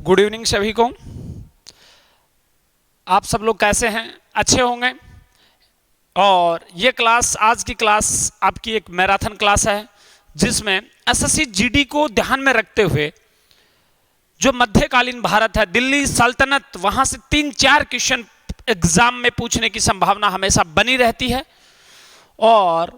Good evening सभी को। आप सब लोग कैसे हैं? अच्छे होंगे। और ये क्लास, आज की क्लास आपकी एक मैराथन क्लास है जिसमें एसएससी जीडी को ध्यान में रखते हुए जो मध्यकालीन भारत है, दिल्ली सल्तनत, वहां से 3-4 क्वेश्चन एग्जाम में पूछने की संभावना हमेशा बनी रहती है और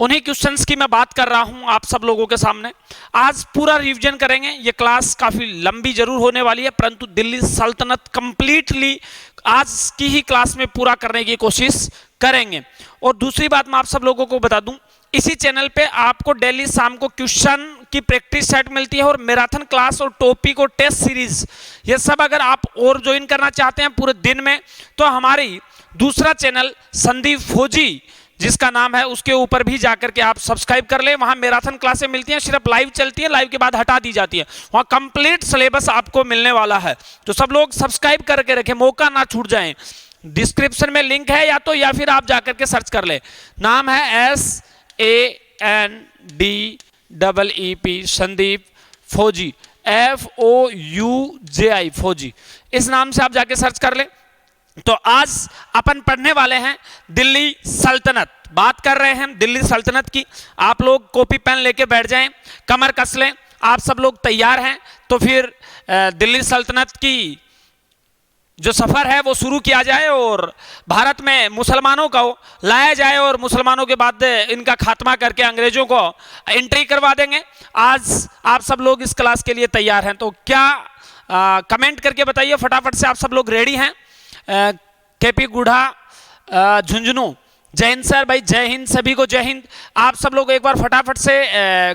उन्हीं क्वेश्चंस की मैं बात कर रहा हूं आप सब लोगों के सामने। आज पूरा रिवीजन करेंगे। ये क्लास काफी लंबी जरूर होने वाली है, परंतु दिल्ली सल्तनत कंप्लीटली आज की ही क्लास में पूरा करने की कोशिश करेंगे। और दूसरी बात मैं आप सब लोगों को बता दूं, इसी चैनल पे आपको डेली शाम को क्वेश्चन की प्रैक्टिस सेट मिलती है और मैराथन क्लास और टॉपिक और टेस्ट सीरीज, ये सब अगर आप और ज्वाइन करना चाहते हैं पूरे दिन में, तो हमारी दूसरा चैनल संदीप फौजी जिसका नाम है, उसके ऊपर भी जाकर के आप सब्सक्राइब कर ले। वहां मैराथन क्लासें मिलती हैं, सिर्फ लाइव चलती है, लाइव के बाद हटा दी जाती है। वहां कंप्लीट सिलेबस आपको मिलने वाला है, तो सब लोग सब्सक्राइब करके रखें, मौका ना छूट जाए। डिस्क्रिप्शन में लिंक है या फिर आप जाकर के सर्च कर ले। नाम है SANDEEP संदीप फौजी, FOUJI फौजी, इस नाम से आप जाके सर्च कर ले। तो आज अपन पढ़ने वाले हैं दिल्ली सल्तनत, बात कर रहे हैं दिल्ली सल्तनत की। आप लोग कॉपी पेन लेके बैठ जाएं, कमर कस लें। आप सब लोग तैयार हैं तो फिर दिल्ली सल्तनत की जो सफर है वो शुरू किया जाए और भारत में मुसलमानों को लाया जाए और मुसलमानों के बाद इनका खात्मा करके अंग्रेजों को एंट्री करवा देंगे। आज आप सब लोग इस क्लास के लिए तैयार हैं तो क्या कमेंट करके बताइए फटाफट से। आप सब लोग रेडी हैं? केपी गुढ़ा झुंझुनू, जय हिंद सर। भाई जय हिंद, सभी को जय हिंद। आप सब लोग एक बार फटाफट से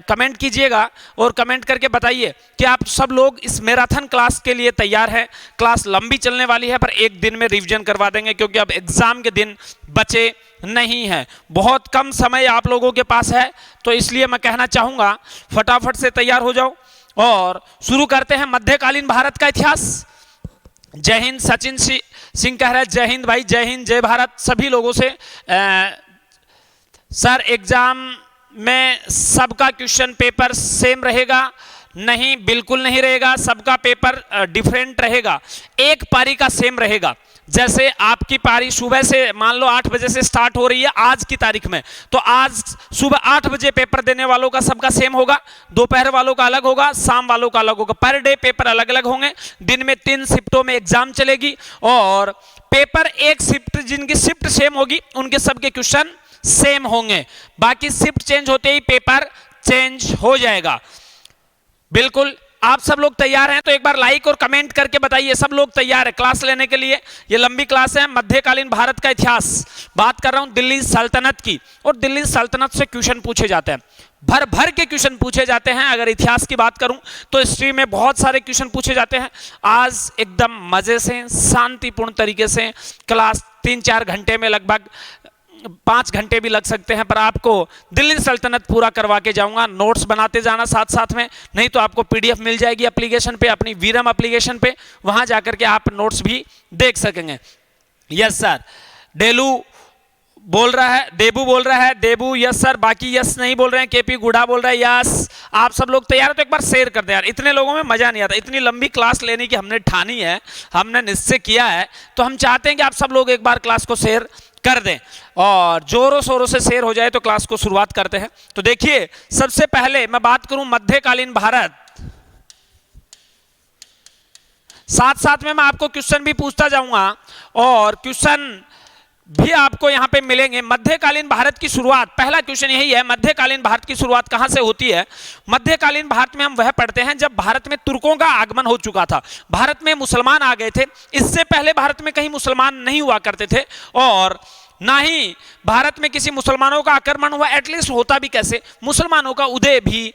कमेंट कीजिएगा और कमेंट करके बताइए कि आप सब लोग इस मैराथन क्लास के लिए तैयार हैं। क्लास लंबी चलने वाली है पर एक दिन में रिवीजन करवा देंगे, क्योंकि अब एग्जाम के दिन बचे नहीं है, बहुत कम समय आप लोगों के पास है। तो इसलिए मैं कहना चाहूँगा फटाफट से तैयार हो जाओ और शुरू करते हैं मध्यकालीन भारत का इतिहास। जय हिंद, सचिन सिंह कह रहे हैं जय हिंद। भाई जय हिंद, जय भारत सभी लोगों से। सर एग्जाम में सबका क्वेश्चन पेपर सेम रहेगा? नहीं, बिल्कुल नहीं रहेगा, सबका पेपर डिफरेंट रहेगा। एक पारी का सेम रहेगा। जैसे आपकी पारी सुबह से मान लो 8 बजे से स्टार्ट हो रही है आज की तारीख में, तो आज सुबह 8 बजे पेपर देने वालों का सबका सेम होगा, दोपहर वालों का अलग होगा, शाम वालों का अलग होगा। पर डे पेपर अलग अलग होंगे। दिन में 3 शिफ्टों में एग्जाम चलेगी और पेपर एक शिफ्ट, जिनकी शिफ्ट सेम होगी उनके सबके क्वेश्चन सेम होंगे। बाकी शिफ्ट चेंज होते ही पेपर चेंज हो जाएगा। बिल्कुल आप सब लोग तैयार हैं तो एक बार लाइक और कमेंट करके बताइए सब लोग तैयार है क्लास लेने के लिए। ये लंबी क्लास है, मध्यकालीन भारत का इतिहास बात कर रहा हूं, दिल्ली सल्तनत की। और दिल्ली सल्तनत से क्वेश्चन पूछे जाते हैं, भर भर के क्वेश्चन पूछे जाते हैं। अगर इतिहास की बात करूं तो हिस्ट्री में बहुत सारे क्वेश्चन पूछे जाते हैं। आज एकदम मजे से शांतिपूर्ण तरीके से क्लास 3-4 घंटे में, लगभग 5 घंटे भी लग सकते हैं, पर आपको दिल्ली सल्तनत पूरा करवा के जाऊंगा। नोट्स बनाते जाना साथ साथ में, नहीं तो आपको पीडीएफ मिल जाएगी एप्लीकेशन पे, अपनी वीरम एप्लीकेशन पे, वहां जाकर के आप नोट्स भी देख सकेंगे। यस सर, डेलू बोल रहा है, देबू बोल रहा है, देबू यस सर, बाकी यस नहीं बोल रहे हैं। केपी गुड़ा बोल रहा है यस। आप सब लोग तैयार हो तो एक बार शेयर कर दे यार, इतने लोगों में मजा नहीं आता। इतनी लंबी क्लास लेने की हमने ठानी है, हमने निश्चय किया है, तो हम चाहते हैं कि आप सब लोग एक बार क्लास को शेयर कर दें और जोरों शोरों से शेयर हो जाए तो क्लास को शुरुआत करते हैं। तो देखिए सबसे पहले मैं बात करूं मध्यकालीन भारत, साथ साथ में मैं आपको क्वेश्चन भी पूछता जाऊंगा और क्वेश्चन भी आपको यहां पे मिलेंगे। मध्यकालीन भारत की शुरुआत, पहला क्वेश्चन यही है, मध्यकालीन भारत की शुरुआत कहां से होती है? मध्यकालीन भारत में हम वह पढ़ते हैं जब भारत में तुर्कों का आगमन हो चुका था, भारत में मुसलमान आ गए थे। इससे पहले भारत में कहीं मुसलमान नहीं हुआ करते थे और ना ही भारत में किसी मुसलमानों का आक्रमण हुआ। एटलीस्ट होता भी कैसे, मुसलमानों का उदय भी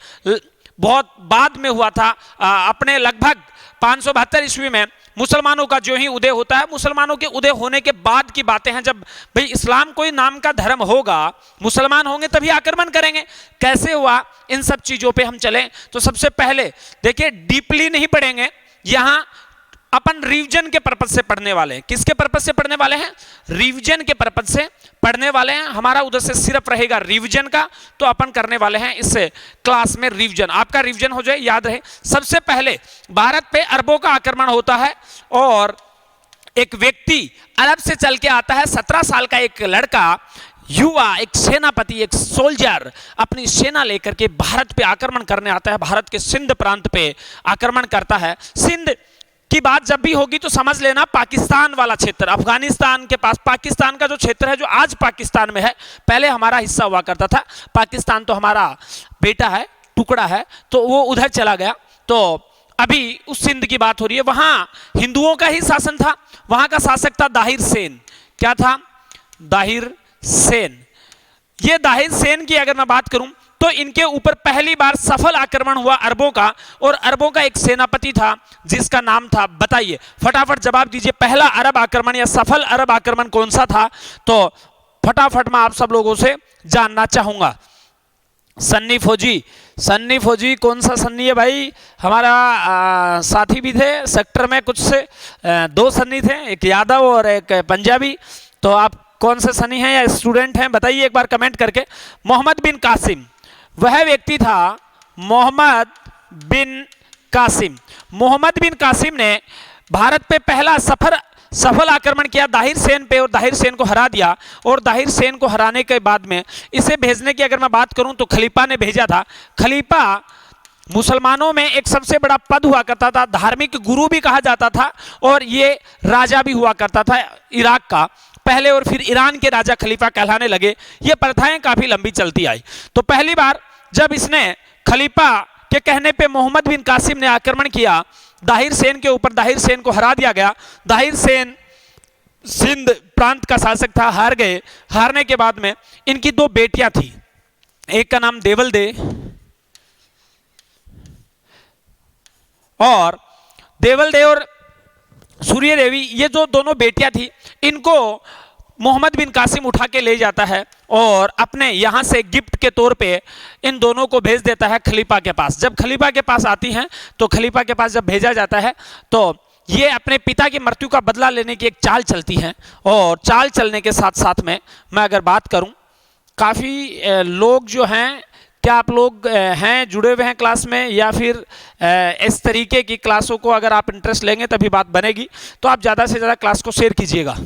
बहुत बाद में हुआ था। अपने लगभग 572 ईस्वी में मुसलमानों का जो ही उदय होता है, मुसलमानों के उदय होने के बाद की बातें हैं। जब भाई इस्लाम कोई नाम का धर्म होगा, मुसलमान होंगे तभी आक्रमण करेंगे। कैसे हुआ, इन सब चीजों पे हम चलें तो सबसे पहले देखिए, डीपली नहीं पढ़ेंगे, यहां अपन रिवीजन के पर्पज से पढ़ने वाले हैं। किसके पर्पज से पढ़ने वाले हैं? रिवीजन के पर्पज से पढ़ने वाले हैं, हमारा उधर से सिर्फ रहेगा रिवीजन का। तो अपन करने वाले हैं इस क्लास में रिवीजन, आपका रिवीजन हो जाए, याद रहे। सबसे पहले भारत पे अरबों का आक्रमण होता है और एक व्यक्ति अरब से चल के आता है। 17 साल का एक लड़का, युवा, एक सेनापति, एक सोल्जर अपनी सेना लेकर के भारत पे आक्रमण करने आता है। भारत के सिंध प्रांत पे आक्रमण करता है। सिंध की बात जब भी होगी तो समझ लेना पाकिस्तान वाला क्षेत्र, अफगानिस्तान के पास पाकिस्तान का जो क्षेत्र है, जो आज पाकिस्तान में है, पहले हमारा हिस्सा हुआ करता था। पाकिस्तान तो हमारा बेटा है, टुकड़ा है, तो वो उधर चला गया। तो अभी उस सिंध की बात हो रही है, वहां हिंदुओं का ही शासन था। वहां का शासक था दाहिर सेन। क्या था? दाहिर सेन। ये दाहिर सेन की अगर मैं बात करूं तो इनके ऊपर पहली बार सफल आक्रमण हुआ अरबों का, और अरबों का एक सेनापति था जिसका नाम था, बताइए फटाफट जवाब दीजिए, पहला अरब आक्रमण या सफल अरब आक्रमण कौन सा था? तो फटाफट मैं आप सब लोगों से जानना चाहूंगा। सन्नी फौजी, सन्नी फौजी कौन सा सन्नी है भाई? हमारा साथी भी थे सेक्टर में, कुछ से 2 सन्नी थे, एक यादव और एक पंजाबी। तो आप कौन से सनी हैं या स्टूडेंट हैं, बताइए एक बार कमेंट करके। मोहम्मद बिन कासिम वह व्यक्ति था, मोहम्मद बिन कासिम। मोहम्मद बिन कासिम ने भारत पे पहला सफल आक्रमण किया दाहिर सेन पे, और दाहिर सेन को हरा दिया। और दाहिर सेन को हराने के बाद में इसे भेजने की अगर मैं बात करूं तो खलीफा ने भेजा था। खलीफा मुसलमानों में एक सबसे बड़ा पद हुआ करता था, धार्मिक गुरु भी कहा जाता था, और ये राजा भी हुआ करता था इराक का पहले, और फिर ईरान के राजा खलीफा कहलाने लगे। ये प्रथाएं काफी लंबी चलती आई। तो पहली बार जब इसने खलीफा के कहने पे मोहम्मद बिन कासिम ने आक्रमण किया दाहिर सेन के ऊपर, दाहिर सेन को हरा दिया गया। दाहिर सेन सिंध प्रांत का शासक था, हार गए। हारने के बाद में इनकी 2 बेटियां थी, एक का नाम देवल दे और सूर्य देवी, ये जो दोनों बेटियां थी, इनको मोहम्मद बिन कासिम उठा के ले जाता है और अपने यहां से गिफ्ट के तौर पे इन दोनों को भेज देता है खलीफा के पास। जब खलीफा के पास आती हैं तो खलीफा के पास जब भेजा जाता है तो ये अपने पिता की मृत्यु का बदला लेने की एक चाल चलती हैं। और चाल चलने के साथ साथ में मैं अगर बात करूं, काफ़ी लोग जो हैं, क्या आप लोग हैं जुड़े हुए हैं क्लास में, या फिर इस तरीके की क्लासों को अगर आप इंटरेस्ट लेंगे तभी बात बनेगी। तो आप ज़्यादा से ज़्यादा क्लास को शेयर कीजिएगा,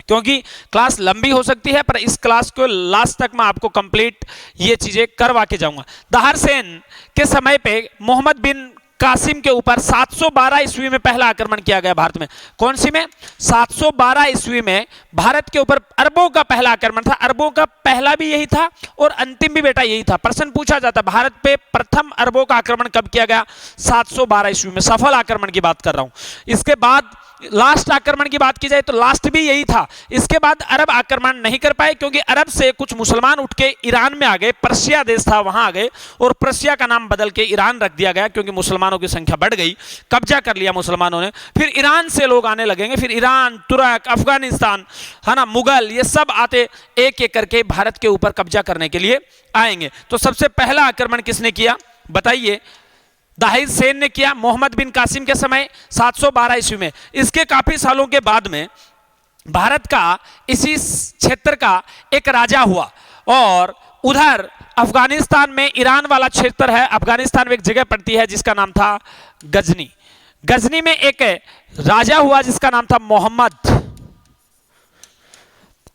क्योंकि क्लास लंबी हो सकती है, पर इस क्लास को लास्ट तक मैं आपको कंप्लीट ये चीज़ें करवा के जाऊंगा। दाहिर सेन के समय पे मोहम्मद बिन कासिम के ऊपर 712 ईस्वी में पहला आक्रमण किया गया भारत में। कौन सी में? 712 ईस्वी में भारत के ऊपर अरबों का पहला आक्रमण था। अरबों का पहला भी यही था और अंतिम भी बेटा यही था। प्रश्न पूछा जाता भारत पे प्रथम अरबों का आक्रमण कब किया गया? 712 ईस्वी में। सफल आक्रमण की बात कर रहा हूं। इसके बाद लास्ट आक्रमण की बात की जाए तो लास्ट भी यही था। इसके बाद अरब आक्रमण नहीं कर पाए, क्योंकि अरब से कुछ मुसलमान उठ के ईरान में आ गए, पर्शिया देश था वहां आ गए, और पर्शिया का नाम बदल के ईरान रख दिया गया, क्योंकि मुसलमानों की संख्या बढ़ गई, कब्जा कर लिया मुसलमानों ने। फिर ईरान से लोग आने लगेंगे, फिर ईरान, तुर्क, अफगानिस्तान, है ना, मुगल, ये सब आते एक एक करके भारत के ऊपर कब्जा करने के लिए आएंगे। तो सबसे पहला आक्रमण किसने किया बताइए? दाहिर सेन ने किया, मोहम्मद बिन कासिम के समय 712 ईस्वी में। इसके काफी सालों के बाद में भारत का इसी क्षेत्र का एक राजा हुआ, और उधर अफगानिस्तान में ईरान वाला क्षेत्र है, अफगानिस्तान में एक जगह पड़ती है जिसका नाम था गजनी। गजनी में एक राजा हुआ जिसका नाम था मोहम्मद।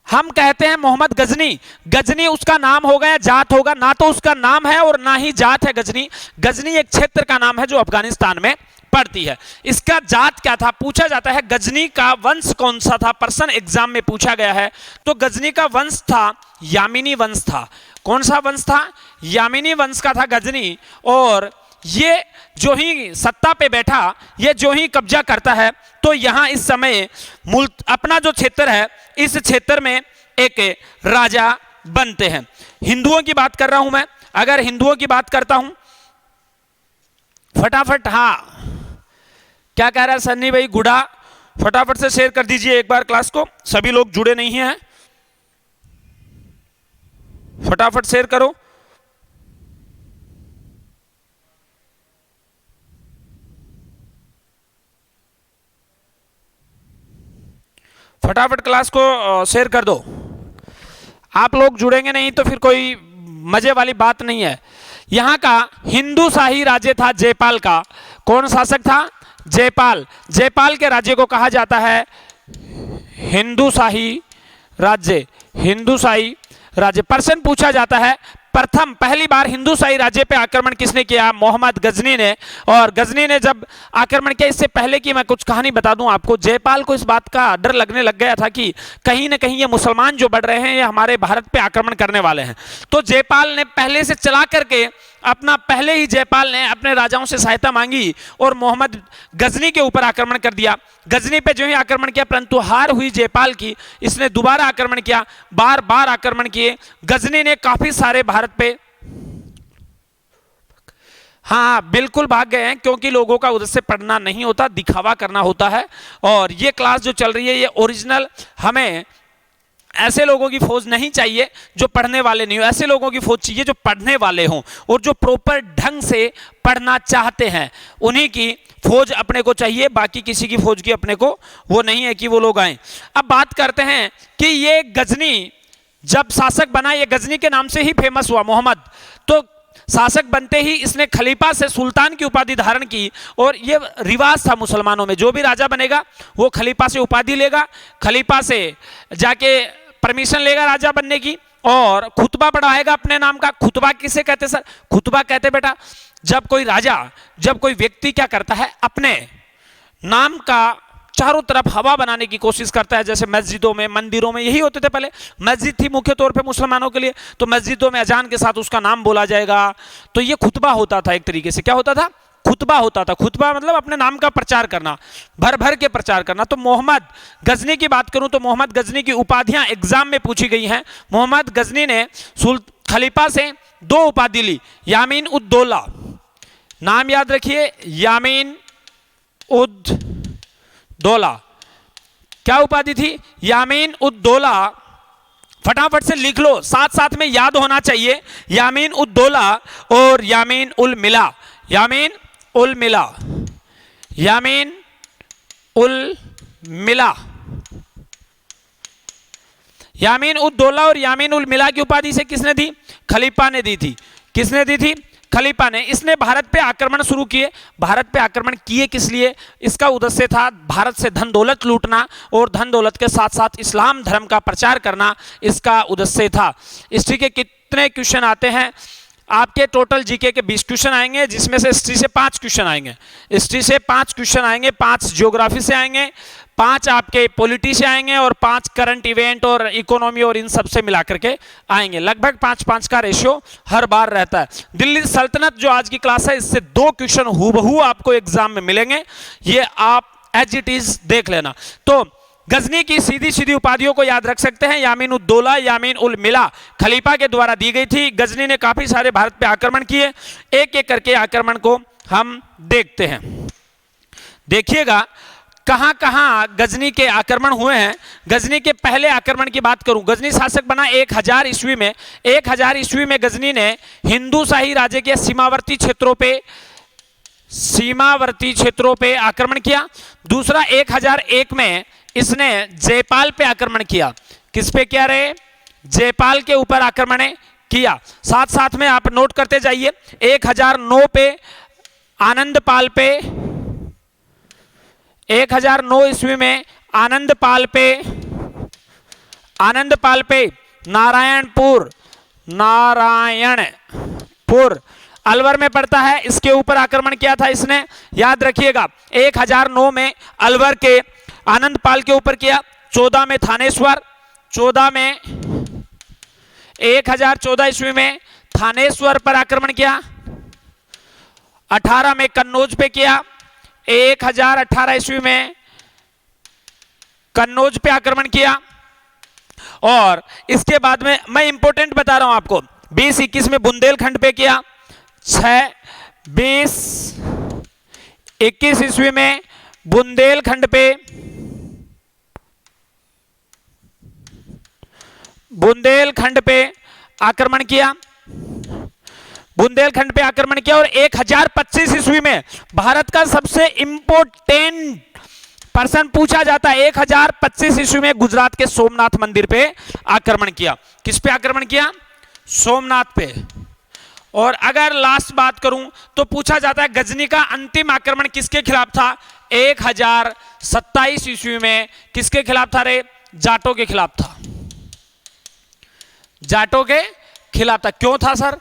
हम कहते हैं मोहम्मद गजनी। गजनी उसका नाम हो गया, जात होगा ना, तो उसका नाम है और ना ही जात है गजनी। गजनी एक क्षेत्र का नाम है जो अफगानिस्तान में पड़ती है। इसका जात क्या था पूछा जाता है। गजनी का वंश कौन सा था, प्रश्न एग्जाम में पूछा गया है। तो गजनी का वंश था यामिनी वंश था। कौन सा वंश था? यामिनी वंश का था गजनी। और ये जो ही सत्ता पे बैठा, ये जो ही कब्जा करता है, तो यहां इस समय मुल्क अपना जो क्षेत्र है, इस क्षेत्र में एक राजा बनते हैं। हिंदुओं की बात कर रहा हूं मैं। अगर हिंदुओं की बात करता हूं फटाफट, हाँ क्या कह रहा है सन्नी भाई गुड़ा, फटाफट से शेयर कर दीजिए एक बार क्लास को। सभी लोग जुड़े नहीं हैं, फटाफट शेयर करो। फटाफट क्लास को शेयर कर दो। आप लोग जुड़ेंगे नहीं तो फिर कोई मजे वाली बात नहीं है। यहां का हिंदू शाही राज्य था जयपाल का। कौन शासक था? जयपाल। जयपाल के राज्य को कहा जाता है हिंदू शाही राज्य। हिंदू शाही राज्य। प्रश्न पूछा जाता है, प्रथम पहली बार हिंदू शाही राज्य पे आक्रमण किसने किया? मोहम्मद गजनी ने। और गजनी ने जब आक्रमण किया, इससे पहले कि मैं कुछ कहानी बता दूं आपको, जयपाल को इस बात का डर लगने लग गया था कि कहीं ना कहीं ये मुसलमान जो बढ़ रहे हैं ये हमारे भारत पे आक्रमण करने वाले हैं। तो जयपाल ने पहले से चला करके पहले ही जयपाल ने अपने राजाओं से सहायता मांगी और मोहम्मद गजनी के ऊपर आक्रमण कर दिया। गजनी पे जो ही आक्रमण किया, परंतु हार हुई जयपाल की। इसने दोबारा आक्रमण किया, बार बार आक्रमण किए। गजनी ने काफी सारे भारत पे, हाँ बिल्कुल भाग गए हैं, क्योंकि लोगों का उधर से पढ़ना नहीं होता, दिखावा करना होता है। और ये क्लास जो चल रही है ये ओरिजिनल, हमें ऐसे लोगों की फौज नहीं चाहिए जो पढ़ने वाले नहीं हो। ऐसे लोगों की फौज चाहिए जो पढ़ने वाले हों और जो प्रॉपर ढंग से पढ़ना चाहते हैं, उन्हीं की फौज अपने को चाहिए। बाकी किसी की फौज की अपने को वो नहीं है कि वो लोग आए। अब बात करते हैं कि ये गजनी जब शासक बना, ये गजनी के नाम से ही फेमस हुआ मोहम्मद। तो शासक बनते ही इसने खलीफा से सुल्तान की उपाधि धारण की। और ये रिवाज था मुसलमानों में, जो भी राजा बनेगा वो खलीफा से उपाधि लेगा, खलीफा से जाके परमिशन लेगा राजा बनने की और खुतबा पढ़ाएगा अपने नाम का। खुतबा किसे कहते सर? खुतबा कहते बेटा जब कोई राजा, जब कोई व्यक्ति क्या करता है, अपने नाम का चारों तरफ हवा बनाने की कोशिश करता है। जैसे मस्जिदों में, मंदिरों में यही होते थे पहले। मस्जिद थी मुख्य तौर पे मुसलमानों के लिए, तो मस्जिदों में अजान के साथ उसका नाम बोला जाएगा। तो ये खुतबा होता था एक तरीके से। क्या होता था? खुतबा होता था। खुतबा मतलब अपने नाम का प्रचार करना, भर भर के प्रचार करना। तो मोहम्मद गजनी की बात करूं तो मोहम्मद गजनी की उपाधियां एग्जाम में पूछी गई हैं। मोहम्मद गजनी ने खलीफा से 2 उपाधि ली। यामीन उद दौला, नाम याद रखिए, यामीन उद दौला। क्या उपाधि थी? यामीन उद दौला। फटाफट से लिख लो, साथ साथ में याद होना चाहिए। यामीन उद दौला और यामीन उल मिला। यामीन उल मिला, यामीन उल मिला। यामीन उद दौला और यामीन उल मिला की उपाधि से किसने दी? खलीफा ने दी थी। किसने दी थी? खलीफा ने। इसने भारत पे आक्रमण शुरू किए। भारत पे आक्रमण किए किस लिए? इसका उद्देश्य था भारत से धन दौलत लूटना और धन दौलत के साथ साथ इस्लाम धर्म का प्रचार करना, इसका उद्देश्य था। हिस्ट्री के कितने क्वेश्चन आते हैं आपके? टोटल जीके के 20 क्वेश्चन आएंगे, जिसमें से हिस्ट्री से 5 क्वेश्चन आएंगे। हिस्ट्री से 5 क्वेश्चन आएंगे, 5 ज्योग्राफी से आएंगे, 5 आपके पॉलिटी से आएंगे और 5 करंट इवेंट और इकोनॉमी और इन सब से मिलाकर के आएंगे। लगभग 5-5 का रेशियो हर बार रहता है। दिल्ली सल्तनत जो आज की क्लास है, इससे 2 क्वेश्चन हूबहू आपको एग्जाम में मिलेंगे, ये आप एज इट इज देख लेना। तो गजनी की सीधी सीधी उपाधियों को याद रख सकते हैं। यामीन उद दौला, यामीन उल मिला खलीफा के द्वारा दी गई थी। गजनी ने काफी सारे भारत पे आक्रमण किए। एक एक करके आक्रमण को हम देखते हैं। देखिएगा कहां कहां गजनी के आक्रमण हुए हैं। गजनी के पहले आक्रमण की बात करूं, गजनी शासक बना 1000 ईस्वी में। 1000 ईस्वी में गजनी ने हिंदू शाही राज्य के सीमावर्ती क्षेत्रों पे आक्रमण किया। दूसरा 1001 में इसने जयपाल पे आक्रमण किया। किस पे किया रे? जयपाल के ऊपर आक्रमण किया। साथ साथ में आप नोट करते जाइए। 1009 पे आनंदपाल पे, 1009 ईस्वी में आनंदपाल पे नारायणपुर अलवर में पड़ता है, इसके ऊपर आक्रमण किया था इसने। याद रखिएगा 1009 में अलवर के आनंदपाल के ऊपर किया। 14 में थानेश्वर, 1014 ईस्वी में थानेश्वर पर आक्रमण किया। 18 में कन्नौज पे किया। 1018 ईस्वी में कन्नौज पे आक्रमण किया। और इसके बाद में मैं इंपोर्टेंट बता रहा हूं आपको, 20-21 में बुंदेलखंड पे किया। 20-21 ईस्वी में बुंदेलखंड पे आक्रमण किया। बुंदेलखंड पे आक्रमण किया। और 1025 ईस्वी में भारत का सबसे इंपोर्टेंट प्रश्न पूछा जाता है 1025 ईस्वी में गुजरात के सोमनाथ मंदिर पे आक्रमण किया। किस पे आक्रमण किया? सोमनाथ पे। और अगर लास्ट बात करूं तो पूछा जाता है गजनी का अंतिम आक्रमण किसके खिलाफ था? 1027 ईस्वी में किसके खिलाफ था रे? जाटों के खिलाफ था। जाटों के खिलाफ था। क्यों था सर?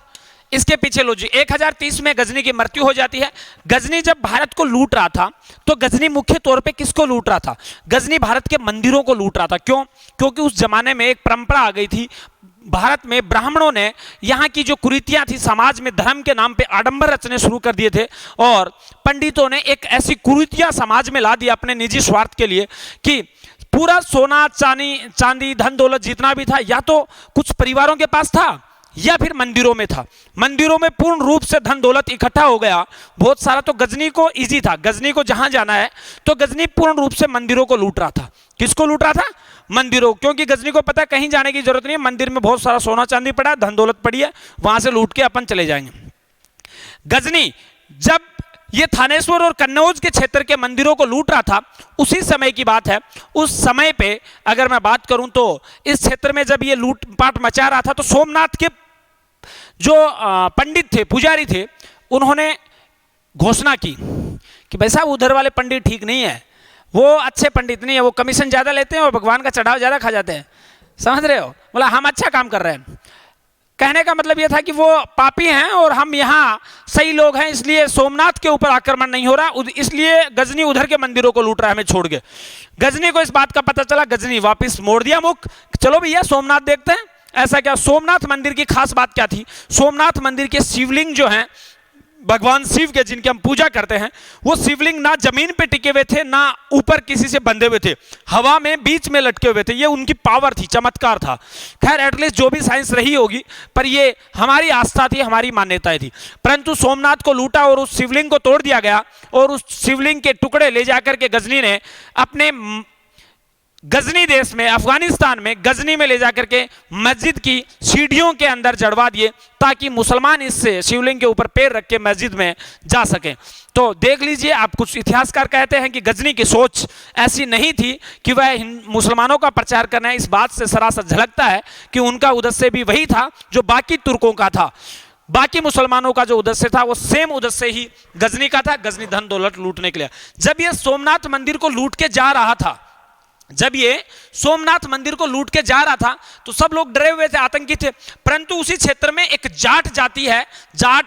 इसके पीछे लॉजिक, 1030 में गजनी की मृत्यु हो जाती है। गजनी जब भारत को लूट रहा था तो गजनी मुख्य तौर पे किसको लूट रहा था? गजनी भारत के मंदिरों को लूट रहा था। क्यों? क्योंकि उस जमाने में एक परंपरा आ गई थी भारत में, ब्राह्मणों ने यहाँ की जो कुरीतियां थी समाज में, धर्म के नाम पे आडंबर रचने शुरू कर दिए थे और पंडितों ने एक ऐसी कुरीतियां समाज में ला दी अपने निजी स्वार्थ के लिए कि पूरा सोना चांदी धन दौलत जितना भी था या तो कुछ परिवारों के पास था या फिर मंदिरों में था। मंदिरों में पूर्ण रूप से धन दौलत इकट्ठा हो गया बहुत सारा, तो गजनी को इजी था, गजनी को जहां जाना है तो गजनी पूर्ण रूप से मंदिरों को लूट रहा था। किसको लूट रहा था? मंदिरों, क्योंकि गजनी को पता कहीं जाने की जरूरत नहीं है, मंदिर में बहुत सारा सोना चांदी पड़ा है, धन दौलत पड़ी है, वहां से लूट के अपन चले जाएंगे। गजनी जब ये थानेश्वर और कन्नौज के क्षेत्र के मंदिरों को लूट रहा था उसी समय की बात है। उस समय पे अगर मैं बात करूं तो इस क्षेत्र में जब ये लूटपाट मचा रहा था तो सोमनाथ के जो पंडित थे, पुजारी थे, उन्होंने घोषणा की कि भाई साहब उधर वाले पंडित ठीक नहीं है, वो अच्छे पंडित नहीं है, वो कमीशन ज्यादा लेते हैं और भगवान का चढ़ाव ज्यादा खा जाते हैं। समझ रहे हो? बोला हम अच्छा काम कर रहे हैं। कहने का मतलब यह था कि वो पापी हैं और हम यहाँ सही लोग हैं, इसलिए सोमनाथ के ऊपर आक्रमण नहीं हो रहा, इसलिए गजनी उधर के मंदिरों को लूट रहा है हमें छोड़ के। गजनी को इस बात का पता चला, गजनी वापस मोड़ दिया मुख, चलो भैया सोमनाथ देखते हैं। ऐसा क्या? सोमनाथ मंदिर की खास बात क्या थी? सोमनाथ मंदिर के शिवलिंग जो हैं भगवान शिव के, जिनकी हम पूजा करते हैं, वो शिवलिंग ना जमीन पे टिके हुए थे ना ऊपर किसी से बंधे हुए थे, हवा में बीच में लटके हुए थे। ये उनकी पावर थी, चमत्कार था। खैर एटलीस्ट जो भी साइंस रही होगी, पर ये हमारी आस्था थी, हमारी मान्यताएं थी। परंतु सोमनाथ को लूटा और उस शिवलिंग को तोड़ दिया गया और उस शिवलिंग के टुकड़े ले जाकर के गजनी ने अपने गजनी देश में, अफगानिस्तान में गजनी में ले जाकर के मस्जिद की सीढ़ियों के अंदर जड़वा दिए ताकि मुसलमान इससे शिवलिंग के ऊपर पैर रख के मस्जिद में जा सकें। तो देख लीजिए आप, कुछ इतिहासकार कहते हैं कि गजनी की सोच ऐसी नहीं थी कि वह मुसलमानों का प्रचार करना है। इस बात से सरासर झलकता है कि उनका उद्देश्य भी वही था जो बाकी तुर्कों का था। बाकी मुसलमानों का जो उद्देश्य था वो सेम उद्देश्य ही गजनी का था, गजनी धन दौलत लूटने के लिए। जब यह सोमनाथ मंदिर को लूट के जा रहा था, जब ये सोमनाथ मंदिर को लूट के जा रहा था तो सब लोग डरे हुए थे, आतंकी थे। परंतु उसी क्षेत्र में एक जाट जाति है, जाट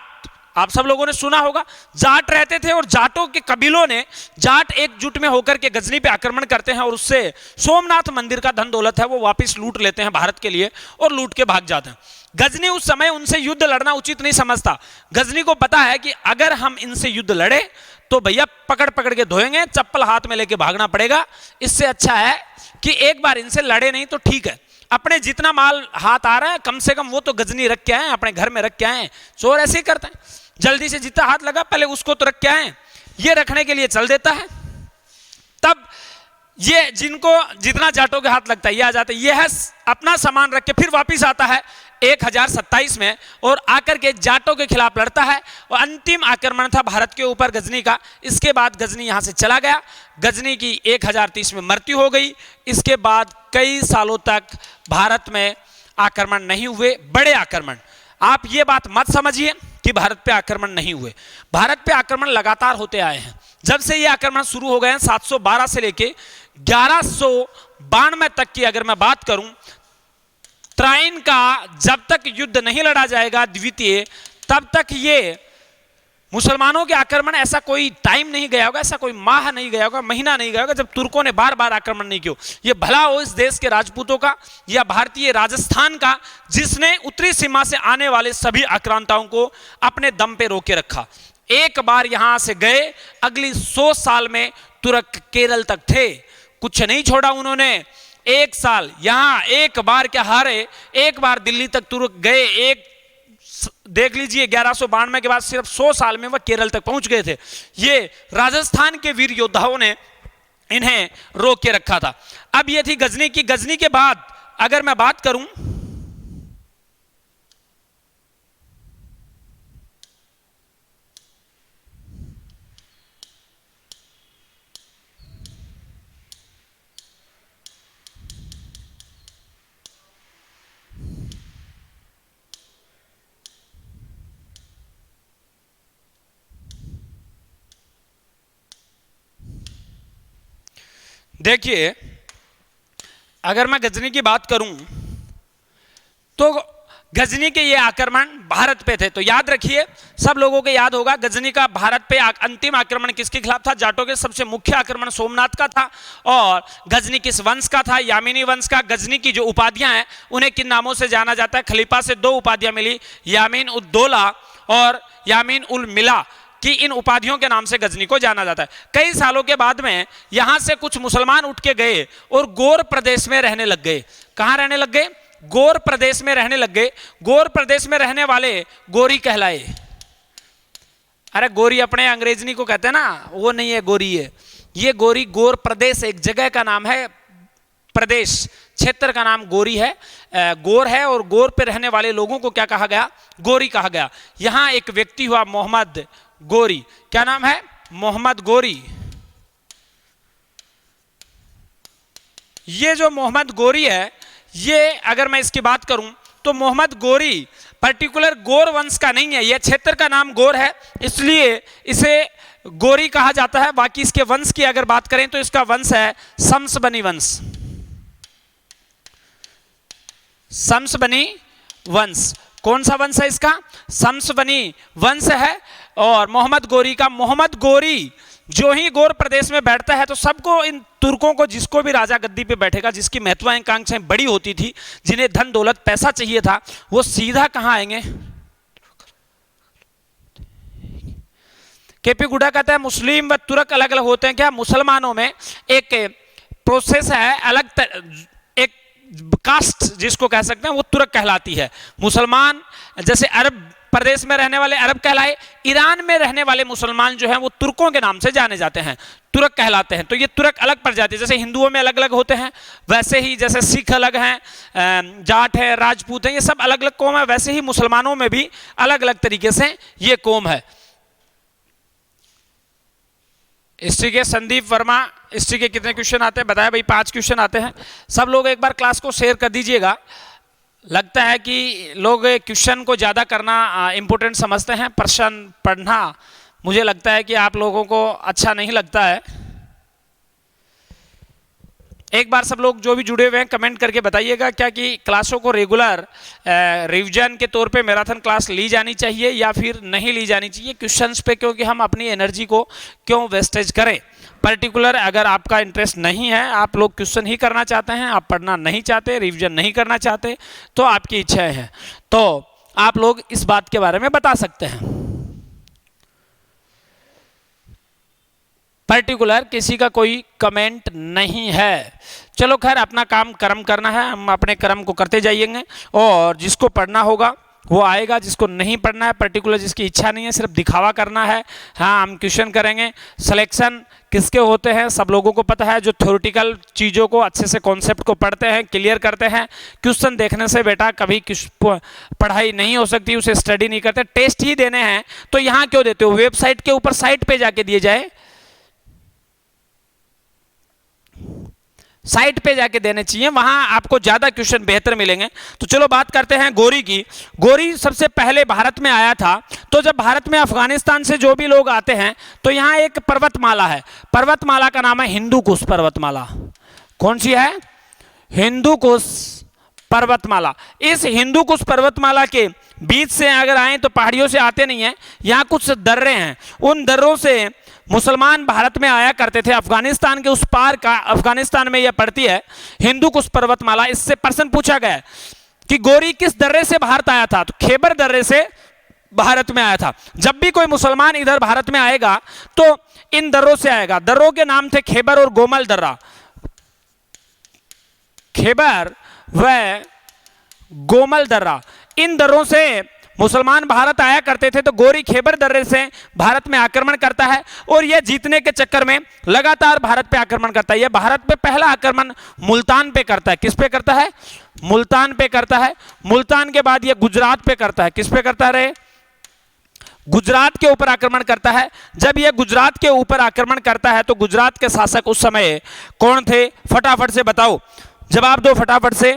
आप सब लोगों ने सुना होगा, जाट रहते थे और जाटों के कबीलों ने, जाट एकजुट में होकर के गजनी पे आक्रमण करते हैं और उससे सोमनाथ मंदिर का धन दौलत है वो वापस लूट लेते हैं भारत के लिए और लूट के भाग जाते हैं। गजनी उस समय उनसे युद्ध लड़ना उचित नहीं समझता। गजनी को पता है कि अगर हम इनसे युद्ध लड़े तो भैया पकड़ पकड़ के धोएंगे, चप्पल हाथ में लेके भागना पड़ेगा। इससे अच्छा है कि एक बार इनसे लड़े नहीं तो ठीक है, अपने जितना माल हाथ आ रहा है कम से कम वो तो गजनी रख के आए, अपने घर में रख के आए। चोर ऐसे ही करते हैं, जल्दी से जितना हाथ लगा पहले उसको तो रख के आए, ये रखने के लिए चल देता है। तब ये जिनको जितना जाटों के हाथ लगता है ये आ जाता है, ये है अपना सामान रख के फिर वापिस आता है 1027 में और आकर के जाटों के खिलाफ लड़ता है और अंतिम आक्रमण था भारत के ऊपर गजनी का। इसके बाद गजनी यहां से चला गया, गजनी की 1030 में मृत्यु हो गई। इसके बाद कई सालों तक भारत में आक्रमण नहीं हुए, बड़े आक्रमण। आप ये बात मत समझिए कि भारत पे आक्रमण नहीं हुए, भारत पे आक्रमण लगातार होते आए हैं। जब से ये आक्रमण शुरू हो गए हैं 712 से लेके 1192 तक की अगर मैं बात करूं, त्राइन का जब तक युद्ध नहीं लड़ा जाएगा द्वितीय, तब तक ये मुसलमानों के आक्रमण ऐसा कोई टाइम नहीं गया होगा, ऐसा कोई माह नहीं गया होगा, महीना नहीं गया होगा जब तुर्कों ने बार बार आक्रमण नहीं किया। ये भला हो इस देश के राजपूतों का या भारतीय राजस्थान का, जिसने उत्तरी सीमा से आने वाले सभी आक्रांताओं को अपने दम पे रोके रखा। एक बार यहां से गए, अगली 100 साल में तुर्क केरल तक थे, कुछ नहीं छोड़ा उन्होंने। एक साल यहां एक बार क्या हारे, एक बार दिल्ली तक तुर्क गए, एक देख लीजिए 1192 के बाद सिर्फ 100 साल में वह केरल तक पहुंच गए थे। ये राजस्थान के वीर योद्धाओं ने इन्हें रोक के रखा था। अब ये थी गजनी की। गजनी के बाद अगर मैं बात करूं देखिए, अगर मैं गजनी की बात करूं तो गजनी के ये आक्रमण भारत पे थे। तो याद रखिए, सब लोगों को याद होगा गजनी का भारत पे अंतिम आक्रमण किसके खिलाफ था? जाटों के। सबसे मुख्य आक्रमण सोमनाथ का था। और गजनी किस वंश का था? यामिनी वंश का। गजनी की जो उपाधियां हैं उन्हें किन नामों से जाना जाता है? खलीफा से दो उपाधियां मिली, यामीन उद दौला और यामीन उल मिला कि इन उपाधियों के नाम से गजनी को जाना जाता है। कई सालों के बाद में यहां से कुछ मुसलमान उठ के गए और गोर प्रदेश में रहने लग गए। कहां रहने लग गए? गोर प्रदेश में रहने लग गए। गोर प्रदेश में रहने वाले गोरी कहलाए। अरे गोरी अपने अंग्रेजनी को कहते हैं ना, वो नहीं है, गोरी है ये। गोरी, गोर प्रदेश एक जगह का नाम है, प्रदेश क्षेत्र का नाम गोरी है, गोर है। और गोर पे रहने वाले लोगों को क्या कहा गया? गोरी कहा गया। यहां एक व्यक्ति हुआ मोहम्मद गोरी। क्या नाम है? मोहम्मद गोरी। ये जो मोहम्मद गोरी है, ये अगर मैं इसकी बात करूं तो मोहम्मद गोरी पर्टिकुलर गोर वंश का नहीं है। यह क्षेत्र का नाम गोर है, इसलिए इसे गोरी कहा जाता है। बाकी इसके वंश की अगर बात करें तो इसका वंश है शम्सबनी वंश। शम्सबनी वंश। कौन सा वंश है इसका? शम्सबनी वंश है। और मोहम्मद गोरी का, मोहम्मद गोरी जो ही गोर प्रदेश में बैठता है तो सबको, इन तुर्कों को, जिसको भी राजा गद्दी पे बैठेगा, जिसकी महत्वाकांक्षाएं बड़ी होती थी, जिन्हें धन दौलत पैसा चाहिए था, वो सीधा कहां आएंगे? केपी गुड्डा कहता है मुस्लिम व तुर्क अलग अलग होते हैं। क्या? मुसलमानों में एक प्रोसेस है, अलग एक कास्ट जिसको कह सकते हैं वो तुर्क कहलाती है। मुसलमान जैसे अरब प्रदेश में रहने वाले अरब कहलाए, ईरान में रहने वाले मुसलमान जो हैं वो तुर्कों के नाम से जाने जाते हैं, तुर्क कहलाते हैं। तो ये तुर्क अलग प्रजाति, जैसे हिंदुओं में अलग अलग होते हैं, वैसे ही जैसे सिख अलग हैं, जाट है, राजपूत हैं, ये सब अलग अलग कौम है, वैसे ही मुसलमानों में भी अलग अलग तरीके से ये कौम है। हिस्ट्री के संदीप वर्मा, हिस्ट्री के कितने क्वेश्चन आते हैं बताया भाई? 5 क्वेश्चन आते हैं। सब लोग एक बार क्लास को शेयर कर दीजिएगा। लगता है कि लोग क्वेश्चन को ज़्यादा करना इम्पोर्टेंट समझते हैं, प्रश्न पढ़ना मुझे लगता है कि आप लोगों को अच्छा नहीं लगता है। एक बार सब लोग जो भी जुड़े हुए हैं कमेंट करके बताइएगा क्या कि क्लासों को रेगुलर रिवीजन के तौर पे मैराथन क्लास ली जानी चाहिए या फिर नहीं ली जानी चाहिए क्वेश्चंस पे, क्योंकि हम अपनी एनर्जी को क्यों वेस्टेज करें। पर्टिकुलर अगर आपका इंटरेस्ट नहीं है, आप लोग क्वेश्चन ही करना चाहते हैं, आप पढ़ना नहीं चाहते, रिवीजन नहीं करना चाहते, तो आपकी इच्छाएं हैं, तो आप लोग इस बात के बारे में बता सकते हैं। पर्टिकुलर किसी का कोई कमेंट नहीं है। चलो खैर, अपना काम कर्म करना है, हम अपने कर्म को करते जाइएंगे और जिसको पढ़ना होगा वो आएगा, जिसको नहीं पढ़ना है, पर्टिकुलर जिसकी इच्छा नहीं है, सिर्फ दिखावा करना है, हाँ हम क्वेश्चन करेंगे। सिलेक्शन किसके होते हैं सब लोगों को पता है, जो थ्योरेटिकल चीज़ों को अच्छे से कॉन्सेप्ट को पढ़ते हैं, क्लियर करते हैं। क्वेश्चन देखने से बेटा कभी पढ़ाई नहीं हो सकती, उसे स्टडी नहीं करते, टेस्ट ही देने हैं तो यहाँ क्यों देते हो? वेबसाइट के ऊपर साइट पे जाके दिए जाए, साइट पे जाके देने चाहिए, वहां आपको ज्यादा क्वेश्चन बेहतर मिलेंगे। तो चलो बात करते हैं गोरी की। गोरी सबसे पहले भारत में आया था, तो जब भारत में अफगानिस्तान से जो भी लोग आते हैं तो यहाँ एक पर्वतमाला है, पर्वतमाला का नाम है हिंदू कुश पर्वतमाला। कौन सी है? हिंदू कुश पर्वतमाला। इस हिंदू कुश पर्वतमाला के बीच से अगर आए तो पहाड़ियों से आते नहीं है, यहाँ कुछ दर्रे हैं, उन दर्रों से मुसलमान भारत में आया करते थे। अफगानिस्तान के उस पार का, अफगानिस्तान में यह पड़ती है हिंदू कुश पर्वतमाला। इससे प्रश्न पूछा गया कि गोरी किस दर्रे से भारत आया था, तो खैबर दर्रे से भारत में आया था। जब भी कोई मुसलमान इधर भारत में आएगा तो इन दर्रों से आएगा। दर्रों के नाम थे खैबर और गोमल दर्रा। खैबर व गोमल दर्रा, इन दर्रों से मुसलमान भारत आया करते थे। तो गोरी खैबर दर्रे से भारत में आक्रमण करता है और यह जीतने के चक्कर में लगातार भारत पे आक्रमण करता है। यह भारत पे पहला आक्रमण मुल्तान पे करता है। किस पे करता है? मुल्तान पे करता है। मुल्तान के बाद यह गुजरात पे करता है। किस पे करता है? गुजरात के ऊपर आक्रमण करता है। जब यह गुजरात के ऊपर आक्रमण करता है तो गुजरात के शासक उस समय कौन थे? फटाफट से बताओ, जवाब दो फटाफट से।